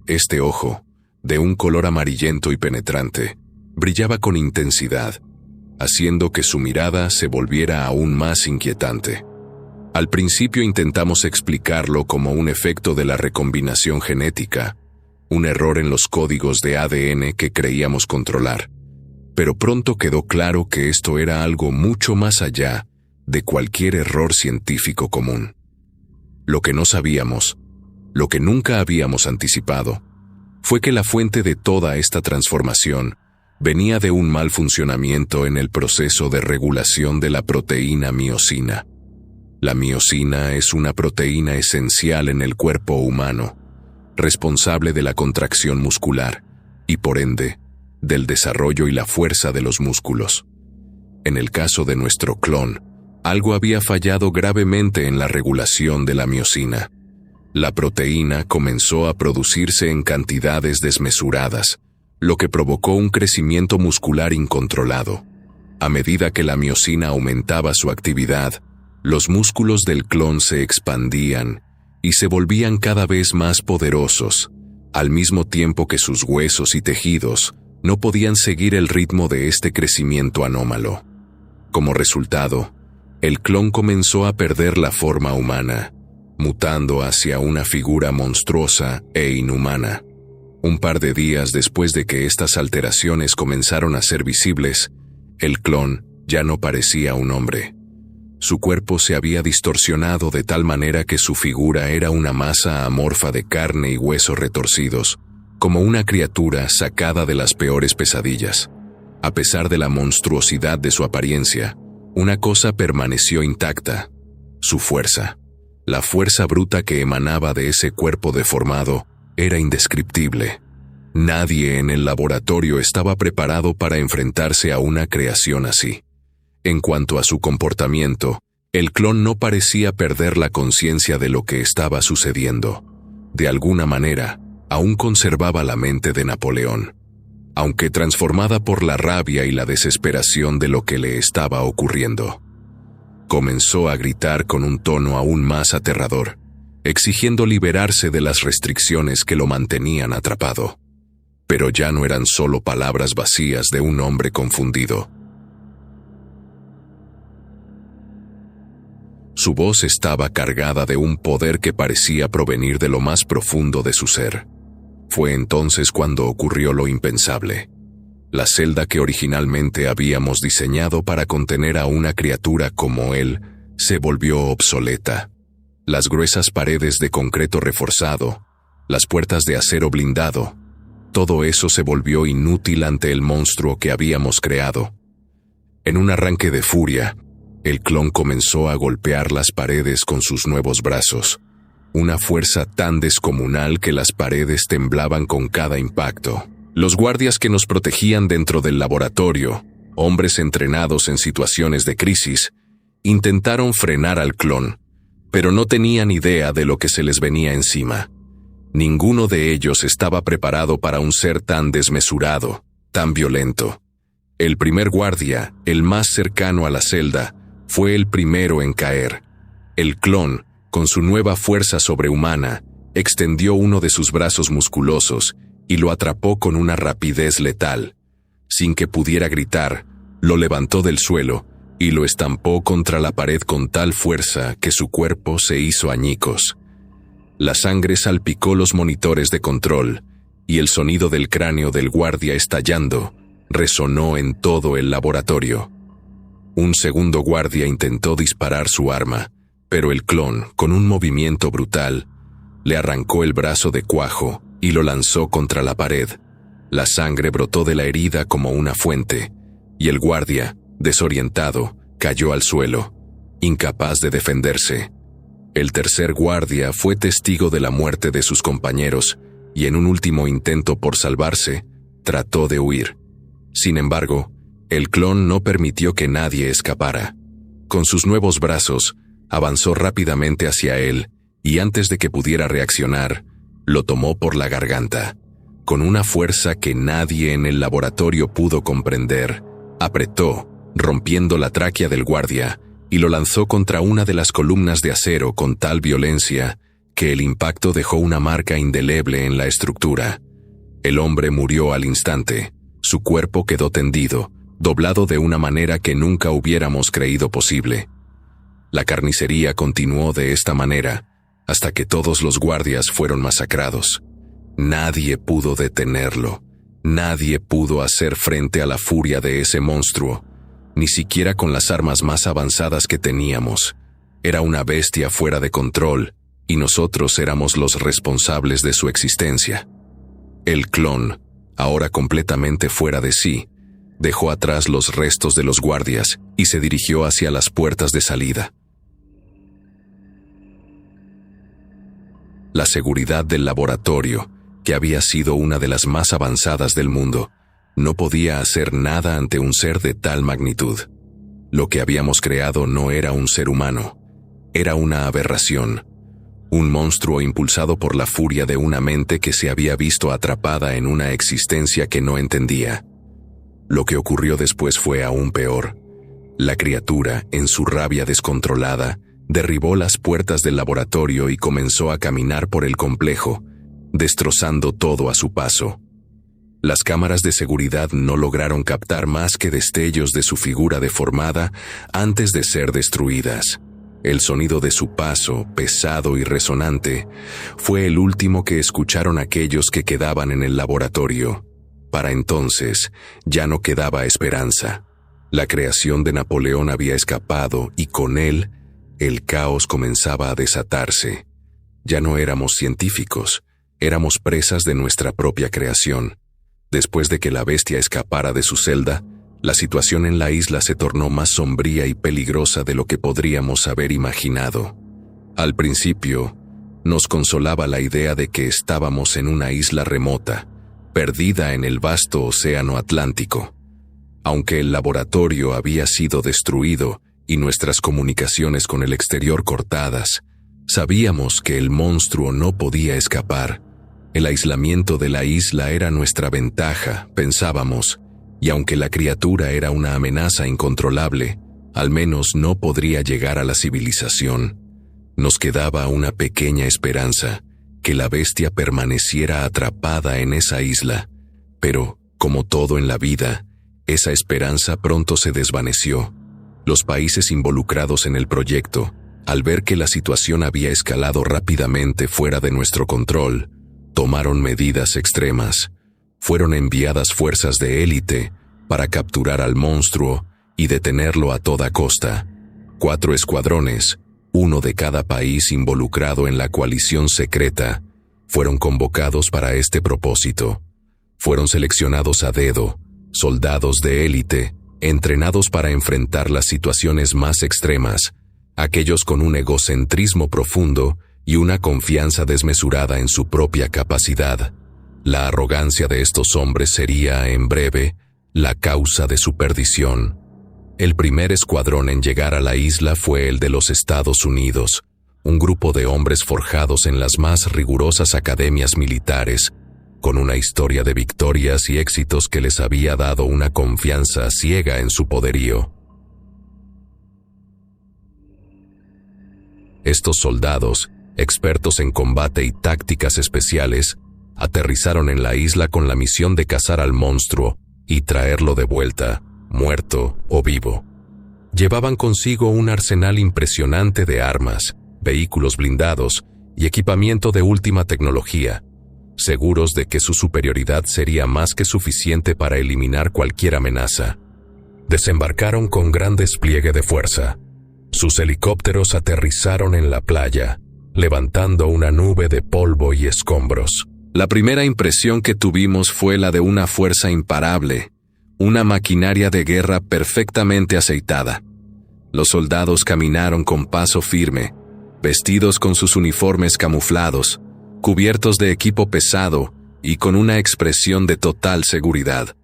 Este ojo, de un color amarillento y penetrante, brillaba con intensidad, haciendo que su mirada se volviera aún más inquietante. Al principio intentamos explicarlo como un efecto de la recombinación genética, un error en los códigos de ADN que creíamos controlar, pero pronto quedó claro que esto era algo mucho más allá de cualquier error científico común. Lo que no sabíamos, lo que nunca habíamos anticipado, fue que la fuente de toda esta transformación venía de un mal funcionamiento en el proceso de regulación de la proteína miosina. La miosina es una proteína esencial en el cuerpo humano, responsable de la contracción muscular y, por ende, del desarrollo y la fuerza de los músculos. En el caso de nuestro clon, algo había fallado gravemente en la regulación de la miosina. La proteína comenzó a producirse en cantidades desmesuradas, lo que provocó un crecimiento muscular incontrolado. A medida que la miosina aumentaba su actividad, los músculos del clon se expandían y se volvían cada vez más poderosos, al mismo tiempo que sus huesos y tejidos no podían seguir el ritmo de este crecimiento anómalo. Como resultado, el clon comenzó a perder la forma humana, mutando hacia una figura monstruosa e inhumana. Un par de días después de que estas alteraciones comenzaron a ser visibles, el clon ya no parecía un hombre. Su cuerpo se había distorsionado de tal manera que su figura era una masa amorfa de carne y huesos retorcidos, como una criatura sacada de las peores pesadillas. A pesar de la monstruosidad de su apariencia, una cosa permaneció intacta: su fuerza. La fuerza bruta que emanaba de ese cuerpo deformado era indescriptible. Nadie en el laboratorio estaba preparado para enfrentarse a una creación así. En cuanto a su comportamiento, el clon no parecía perder la conciencia de lo que estaba sucediendo. De alguna manera, aún conservaba la mente de Napoleón, aunque transformada por la rabia y la desesperación de lo que le estaba ocurriendo. Comenzó a gritar con un tono aún más aterrador, exigiendo liberarse de las restricciones que lo mantenían atrapado. Pero ya no eran solo palabras vacías de un hombre confundido. Su voz estaba cargada de un poder que parecía provenir de lo más profundo de su ser. Fue entonces cuando ocurrió lo impensable. La celda que originalmente habíamos diseñado para contener a una criatura como él se volvió obsoleta. Las gruesas paredes de concreto reforzado, las puertas de acero blindado, todo eso se volvió inútil ante el monstruo que habíamos creado. En un arranque de furia, el clon comenzó a golpear las paredes con sus nuevos brazos, una fuerza tan descomunal que las paredes temblaban con cada impacto. Los guardias que nos protegían dentro del laboratorio, hombres entrenados en situaciones de crisis, intentaron frenar al clon, pero no tenían idea de lo que se les venía encima. Ninguno de ellos estaba preparado para un ser tan desmesurado, tan violento. El primer guardia, el más cercano a la celda, fue el primero en caer. El clon, con su nueva fuerza sobrehumana, extendió uno de sus brazos musculosos y lo atrapó con una rapidez letal. Sin que pudiera gritar, lo levantó del suelo y lo estampó contra la pared con tal fuerza que su cuerpo se hizo añicos. La sangre salpicó los monitores de control y el sonido del cráneo del guardia estallando resonó en todo el laboratorio. Un segundo guardia intentó disparar su arma, pero el clon, con un movimiento brutal, le arrancó el brazo de cuajo y lo lanzó contra la pared. La sangre brotó de la herida como una fuente, y el guardia, desorientado, cayó al suelo, incapaz de defenderse. El tercer guardia fue testigo de la muerte de sus compañeros y en un último intento por salvarse, trató de huir. Sin embargo, el clon no permitió que nadie escapara. Con sus nuevos brazos, avanzó rápidamente hacia él y antes de que pudiera reaccionar, lo tomó por la garganta. Con una fuerza que nadie en el laboratorio pudo comprender, apretó, rompiendo la tráquea del guardia, y lo lanzó contra una de las columnas de acero con tal violencia que el impacto dejó una marca indeleble en la estructura. El hombre murió al instante. Su cuerpo quedó tendido, doblado de una manera que nunca hubiéramos creído posible. La carnicería continuó de esta manera, hasta que todos los guardias fueron masacrados. Nadie pudo detenerlo. Nadie pudo hacer frente a la furia de ese monstruo, ni siquiera con las armas más avanzadas que teníamos. Era una bestia fuera de control, y nosotros éramos los responsables de su existencia. El clon, ahora completamente fuera de sí, dejó atrás los restos de los guardias y se dirigió hacia las puertas de salida. La seguridad del laboratorio, que había sido una de las más avanzadas del mundo, no podía hacer nada ante un ser de tal magnitud. Lo que habíamos creado no era un ser humano, era una aberración, un monstruo impulsado por la furia de una mente que se había visto atrapada en una existencia que no entendía. Lo que ocurrió después fue aún peor. La criatura, en su rabia descontrolada, derribó las puertas del laboratorio y comenzó a caminar por el complejo, destrozando todo a su paso. Las cámaras de seguridad no lograron captar más que destellos de su figura deformada antes de ser destruidas. El sonido de su paso, pesado y resonante, fue el último que escucharon aquellos que quedaban en el laboratorio. Para entonces, ya no quedaba esperanza. La creación de Napoleón había escapado y con él, el caos comenzaba a desatarse. Ya no éramos científicos, éramos presas de nuestra propia creación. Después de que la bestia escapara de su celda, la situación en la isla se tornó más sombría y peligrosa de lo que podríamos haber imaginado. Al principio, nos consolaba la idea de que estábamos en una isla remota, perdida en el vasto océano Atlántico. Aunque el laboratorio había sido destruido y nuestras comunicaciones con el exterior cortadas, sabíamos que el monstruo no podía escapar. El aislamiento de la isla era nuestra ventaja, pensábamos, y aunque la criatura era una amenaza incontrolable, al menos no podría llegar a la civilización. Nos quedaba una pequeña esperanza, que la bestia permaneciera atrapada en esa isla, pero, como todo en la vida, esa esperanza pronto se desvaneció. Los países involucrados en el proyecto, al ver que la situación había escalado rápidamente fuera de nuestro control, tomaron medidas extremas. Fueron enviadas fuerzas de élite para capturar al monstruo y detenerlo a toda costa. 4 escuadrones, uno de cada país involucrado en la coalición secreta, fueron convocados para este propósito. Fueron seleccionados a dedo, soldados de élite, entrenados para enfrentar las situaciones más extremas, aquellos con un egocentrismo profundo y una confianza desmesurada en su propia capacidad. La arrogancia de estos hombres sería, en breve, la causa de su perdición. El primer escuadrón en llegar a la isla fue el de los Estados Unidos, un grupo de hombres forjados en las más rigurosas academias militares, con una historia de victorias y éxitos que les había dado una confianza ciega en su poderío. Estos soldados, expertos en combate y tácticas especiales, aterrizaron en la isla con la misión de cazar al monstruo y traerlo de vuelta, muerto o vivo. Llevaban consigo un arsenal impresionante de armas, vehículos blindados y equipamiento de última tecnología, seguros de que su superioridad sería más que suficiente para eliminar cualquier amenaza. Desembarcaron con gran despliegue de fuerza. Sus helicópteros aterrizaron en la playa, levantando una nube de polvo y escombros. La primera impresión que tuvimos fue la de una fuerza imparable, una maquinaria de guerra perfectamente aceitada. Los soldados caminaron con paso firme, vestidos con sus uniformes camuflados, cubiertos de equipo pesado y con una expresión de total seguridad.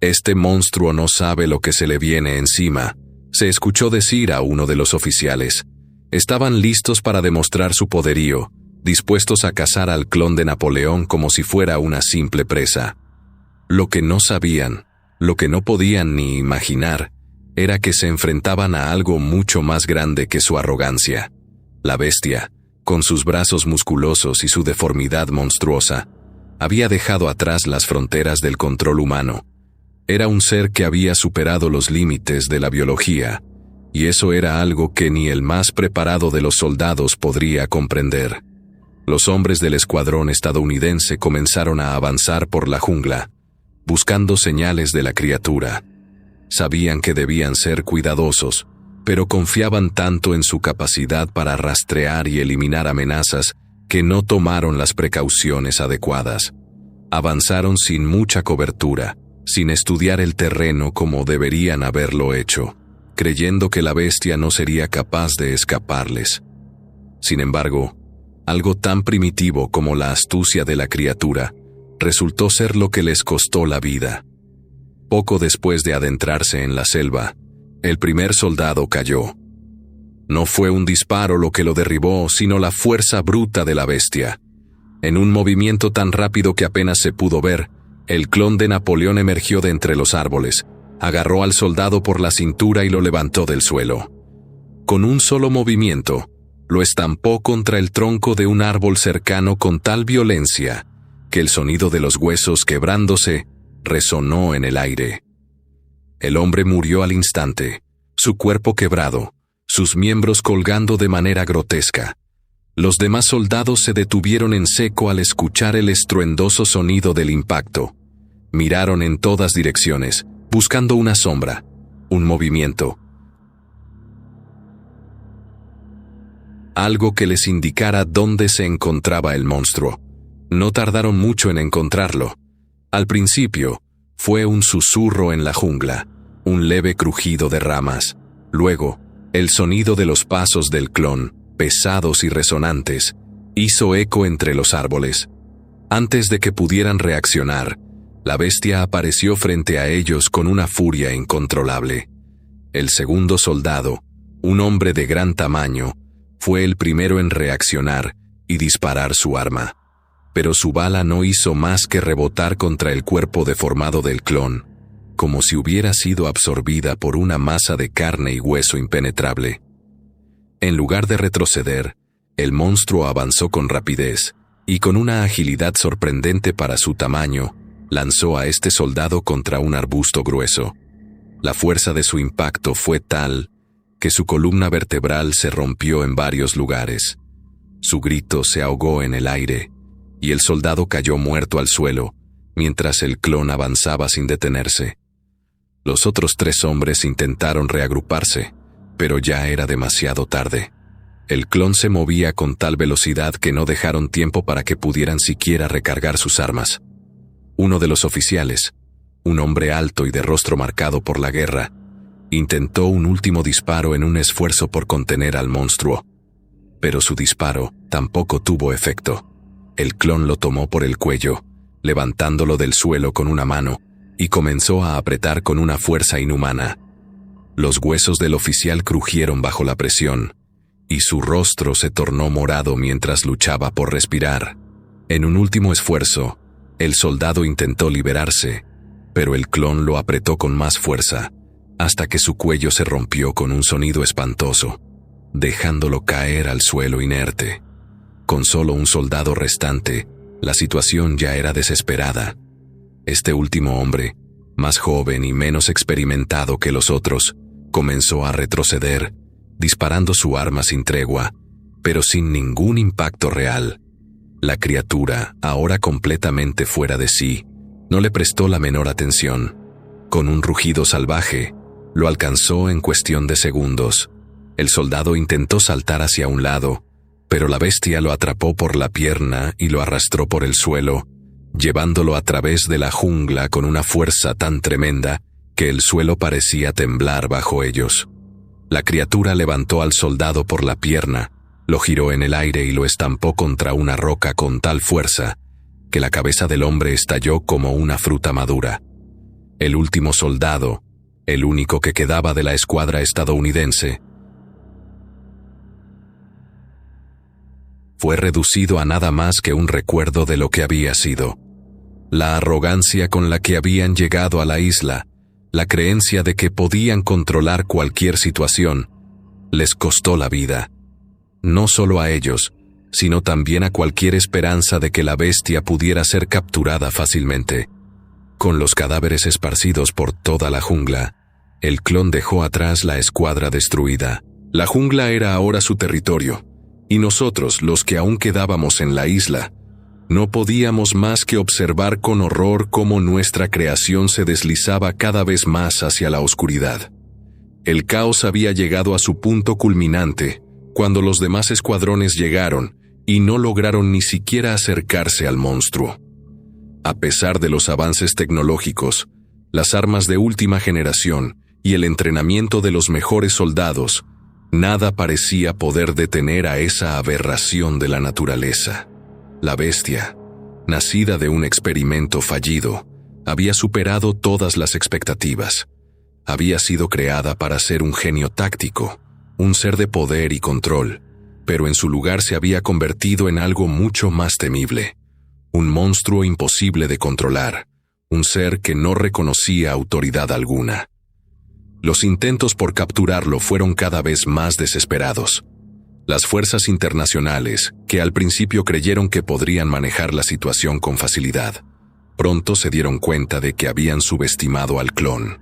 «Este monstruo no sabe lo que se le viene encima», se escuchó decir a uno de los oficiales. Estaban listos para demostrar su poderío, dispuestos a cazar al clon de Napoleón como si fuera una simple presa. Lo que no sabían, lo que no podían ni imaginar, era que se enfrentaban a algo mucho más grande que su arrogancia. La bestia, con sus brazos musculosos y su deformidad monstruosa, había dejado atrás las fronteras del control humano. Era un ser que había superado los límites de la biología, y eso era algo que ni el más preparado de los soldados podría comprender. Los hombres del escuadrón estadounidense comenzaron a avanzar por la jungla, buscando señales de la criatura. Sabían que debían ser cuidadosos, pero confiaban tanto en su capacidad para rastrear y eliminar amenazas que no tomaron las precauciones adecuadas. Avanzaron sin mucha cobertura, sin estudiar el terreno como deberían haberlo hecho, creyendo que la bestia no sería capaz de escaparles. Sin embargo, algo tan primitivo como la astucia de la criatura resultó ser lo que les costó la vida. Poco después de adentrarse en la selva, el primer soldado cayó. No fue un disparo lo que lo derribó, sino la fuerza bruta de la bestia. En un movimiento tan rápido que apenas se pudo ver, el clon de Napoleón emergió de entre los árboles, agarró al soldado por la cintura y lo levantó del suelo. Con un solo movimiento, lo estampó contra el tronco de un árbol cercano con tal violencia que el sonido de los huesos quebrándose resonó en el aire. El hombre murió al instante, su cuerpo quebrado, sus miembros colgando de manera grotesca. Los demás soldados se detuvieron en seco al escuchar el estruendoso sonido del impacto. Miraron en todas direcciones, buscando una sombra, un movimiento. Algo que les indicara dónde se encontraba el monstruo. No tardaron mucho en encontrarlo. Al principio, fue un susurro en la jungla, un leve crujido de ramas. Luego, el sonido de los pasos del clon, pesados y resonantes, hizo eco entre los árboles. Antes de que pudieran reaccionar, la bestia apareció frente a ellos con una furia incontrolable. El segundo soldado, un hombre de gran tamaño, fue el primero en reaccionar y disparar su arma. Pero su bala no hizo más que rebotar contra el cuerpo deformado del clon, como si hubiera sido absorbida por una masa de carne y hueso impenetrable. En lugar de retroceder, el monstruo avanzó con rapidez y con una agilidad sorprendente para su tamaño, lanzó a este soldado contra un arbusto grueso. La fuerza de su impacto fue tal que su columna vertebral se rompió en varios lugares. Su grito se ahogó en el aire y el soldado cayó muerto al suelo, mientras el clon avanzaba sin detenerse. Los otros 3 hombres intentaron reagruparse, pero ya era demasiado tarde. El clon se movía con tal velocidad que no dejaron tiempo para que pudieran siquiera recargar sus armas. Uno de los oficiales, un hombre alto y de rostro marcado por la guerra, intentó un último disparo en un esfuerzo por contener al monstruo. Pero su disparo tampoco tuvo efecto. El clon lo tomó por el cuello, levantándolo del suelo con una mano, y comenzó a apretar con una fuerza inhumana. Los huesos del oficial crujieron bajo la presión, y su rostro se tornó morado mientras luchaba por respirar. En un último esfuerzo, el soldado intentó liberarse, pero el clon lo apretó con más fuerza, hasta que su cuello se rompió con un sonido espantoso, dejándolo caer al suelo inerte. Con solo un soldado restante, la situación ya era desesperada. Este último hombre, más joven y menos experimentado que los otros, comenzó a retroceder, disparando su arma sin tregua, pero sin ningún impacto real. La criatura, ahora completamente fuera de sí, no le prestó la menor atención. Con un rugido salvaje, lo alcanzó en cuestión de segundos. El soldado intentó saltar hacia un lado, pero la bestia lo atrapó por la pierna y lo arrastró por el suelo, llevándolo a través de la jungla con una fuerza tan tremenda que el suelo parecía temblar bajo ellos. La criatura levantó al soldado por la pierna, lo giró en el aire y lo estampó contra una roca con tal fuerza que la cabeza del hombre estalló como una fruta madura. El último soldado, el único que quedaba de la escuadra estadounidense, fue reducido a nada más que un recuerdo de lo que había sido. La arrogancia con la que habían llegado a la isla, la creencia de que podían controlar cualquier situación, les costó la vida. No solo a ellos, sino también a cualquier esperanza de que la bestia pudiera ser capturada fácilmente. Con los cadáveres esparcidos por toda la jungla, el clon dejó atrás la escuadra destruida. La jungla era ahora su territorio, y nosotros, los que aún quedábamos en la isla, no podíamos más que observar con horror cómo nuestra creación se deslizaba cada vez más hacia la oscuridad. El caos había llegado a su punto culminante cuando los demás escuadrones llegaron y no lograron ni siquiera acercarse al monstruo. A pesar de los avances tecnológicos, las armas de última generación y el entrenamiento de los mejores soldados, nada parecía poder detener a esa aberración de la naturaleza. La bestia, nacida de un experimento fallido, había superado todas las expectativas. Había sido creada para ser un genio táctico, un ser de poder y control, pero en su lugar se había convertido en algo mucho más temible. Un monstruo imposible de controlar, un ser que no reconocía autoridad alguna. Los intentos por capturarlo fueron cada vez más desesperados. Las fuerzas internacionales, que al principio creyeron que podrían manejar la situación con facilidad, pronto se dieron cuenta de que habían subestimado al clon.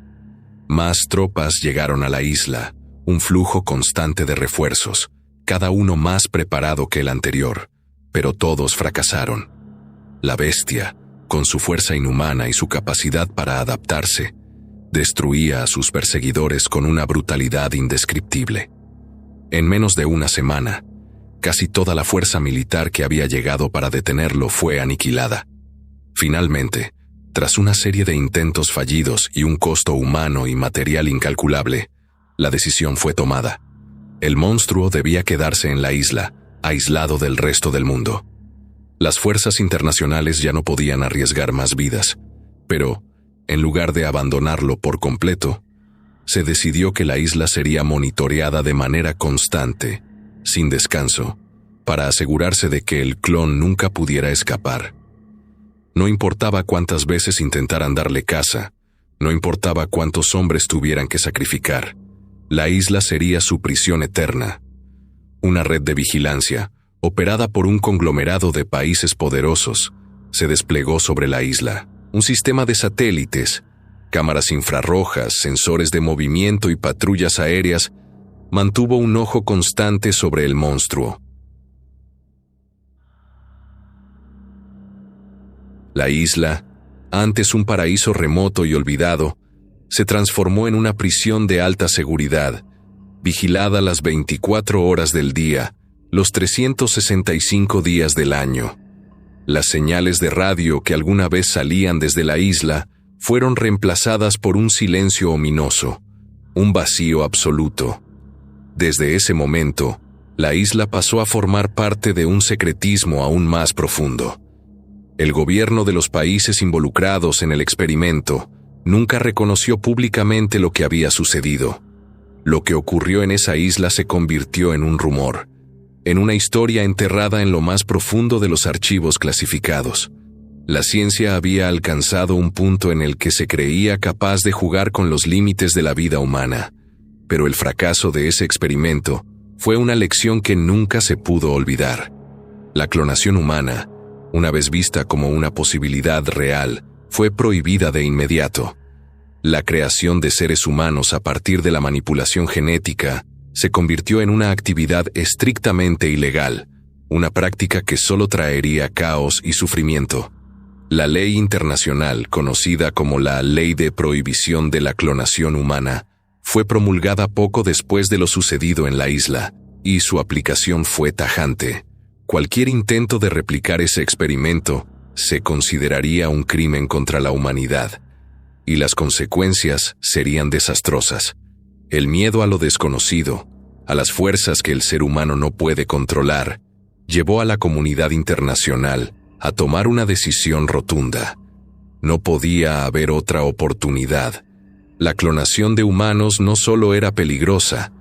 Más tropas llegaron a la isla, un flujo constante de refuerzos, cada uno más preparado que el anterior, pero todos fracasaron. La bestia, con su fuerza inhumana y su capacidad para adaptarse, destruía a sus perseguidores con una brutalidad indescriptible. En menos de una semana, casi toda la fuerza militar que había llegado para detenerlo fue aniquilada. Finalmente, tras una serie de intentos fallidos y un costo humano y material incalculable, la decisión fue tomada. El monstruo debía quedarse en la isla, aislado del resto del mundo. Las fuerzas internacionales ya no podían arriesgar más vidas, pero, en lugar de abandonarlo por completo, se decidió que la isla sería monitoreada de manera constante, sin descanso, para asegurarse de que el clon nunca pudiera escapar. No importaba cuántas veces intentaran darle caza, no importaba cuántos hombres tuvieran que sacrificar, la isla sería su prisión eterna. Una red de vigilancia, operada por un conglomerado de países poderosos, se desplegó sobre la isla. Un sistema de satélites, cámaras infrarrojas, sensores de movimiento y patrullas aéreas mantuvo un ojo constante sobre el monstruo. La isla, antes un paraíso remoto y olvidado, se transformó en una prisión de alta seguridad, vigilada las 24 horas del día, los 365 días del año. Las señales de radio que alguna vez salían desde la isla fueron reemplazadas por un silencio ominoso, un vacío absoluto. Desde ese momento, la isla pasó a formar parte de un secretismo aún más profundo. El gobierno de los países involucrados en el experimento nunca reconoció públicamente lo que había sucedido. Lo que ocurrió en esa isla se convirtió en un rumor, en una historia enterrada en lo más profundo de los archivos clasificados. La ciencia había alcanzado un punto en el que se creía capaz de jugar con los límites de la vida humana, pero el fracaso de ese experimento fue una lección que nunca se pudo olvidar. La clonación humana, una vez vista como una posibilidad real, fue prohibida de inmediato. La creación de seres humanos a partir de la manipulación genética se convirtió en una actividad estrictamente ilegal, una práctica que solo traería caos y sufrimiento. La ley internacional, conocida como la Ley de Prohibición de la Clonación Humana, fue promulgada poco después de lo sucedido en la isla, y su aplicación fue tajante. Cualquier intento de replicar ese experimento se consideraría un crimen contra la humanidad, y las consecuencias serían desastrosas. El miedo a lo desconocido, a las fuerzas que el ser humano no puede controlar, llevó a la comunidad internacional a tomar una decisión rotunda. No podía haber otra oportunidad. La clonación de humanos no solo era peligrosa,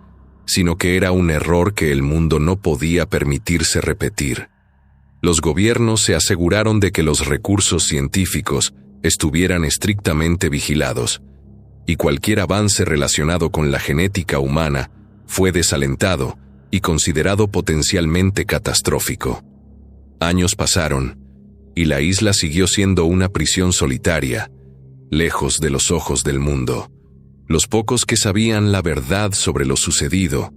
sino que era un error que el mundo no podía permitirse repetir. Los gobiernos se aseguraron de que los recursos científicos estuvieran estrictamente vigilados, y cualquier avance relacionado con la genética humana fue desalentado y considerado potencialmente catastrófico. Años pasaron, y la isla siguió siendo una prisión solitaria, lejos de los ojos del mundo. Los pocos que sabían la verdad sobre lo sucedido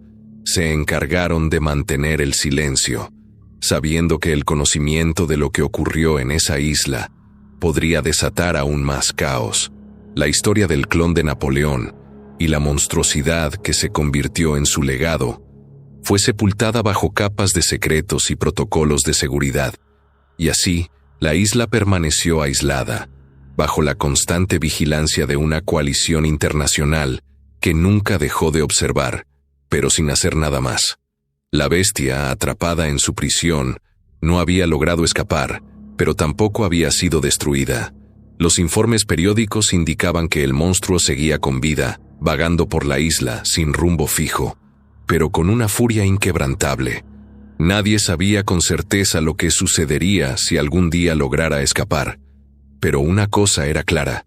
se encargaron de mantener el silencio, sabiendo que el conocimiento de lo que ocurrió en esa isla podría desatar aún más caos. La historia del clon de Napoleón y la monstruosidad que se convirtió en su legado fue sepultada bajo capas de secretos y protocolos de seguridad, y así la isla permaneció aislada, bajo la constante vigilancia de una coalición internacional que nunca dejó de observar, pero sin hacer nada más. La bestia, atrapada en su prisión, no había logrado escapar, pero tampoco había sido destruida. Los informes periódicos indicaban que el monstruo seguía con vida, vagando por la isla sin rumbo fijo, pero con una furia inquebrantable. Nadie sabía con certeza lo que sucedería si algún día lograra escapar. Pero una cosa era clara: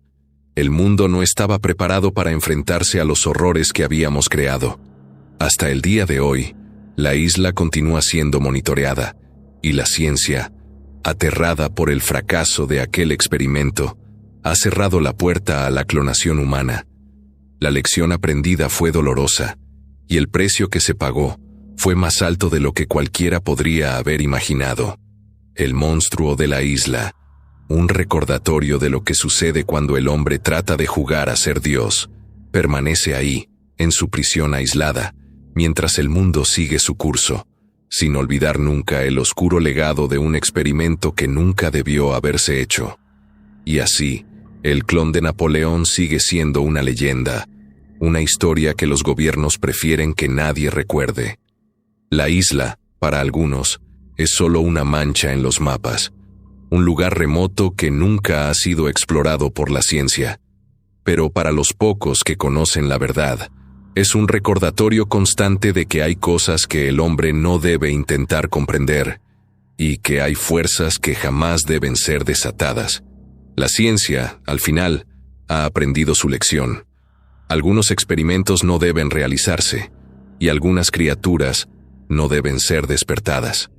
el mundo no estaba preparado para enfrentarse a los horrores que habíamos creado. Hasta el día de hoy, la isla continúa siendo monitoreada, y la ciencia, aterrada por el fracaso de aquel experimento, ha cerrado la puerta a la clonación humana. La lección aprendida fue dolorosa, y el precio que se pagó fue más alto de lo que cualquiera podría haber imaginado. El monstruo de la isla, un recordatorio de lo que sucede cuando el hombre trata de jugar a ser Dios, permanece ahí, en su prisión aislada, mientras el mundo sigue su curso, sin olvidar nunca el oscuro legado de un experimento que nunca debió haberse hecho. Y así, el clon de Napoleón sigue siendo una leyenda, una historia que los gobiernos prefieren que nadie recuerde. La isla, para algunos, es solo una mancha en los mapas, un lugar remoto que nunca ha sido explorado por la ciencia. Pero para los pocos que conocen la verdad, es un recordatorio constante de que hay cosas que el hombre no debe intentar comprender, y que hay fuerzas que jamás deben ser desatadas. La ciencia, al final, ha aprendido su lección. Algunos experimentos no deben realizarse, y algunas criaturas no deben ser despertadas.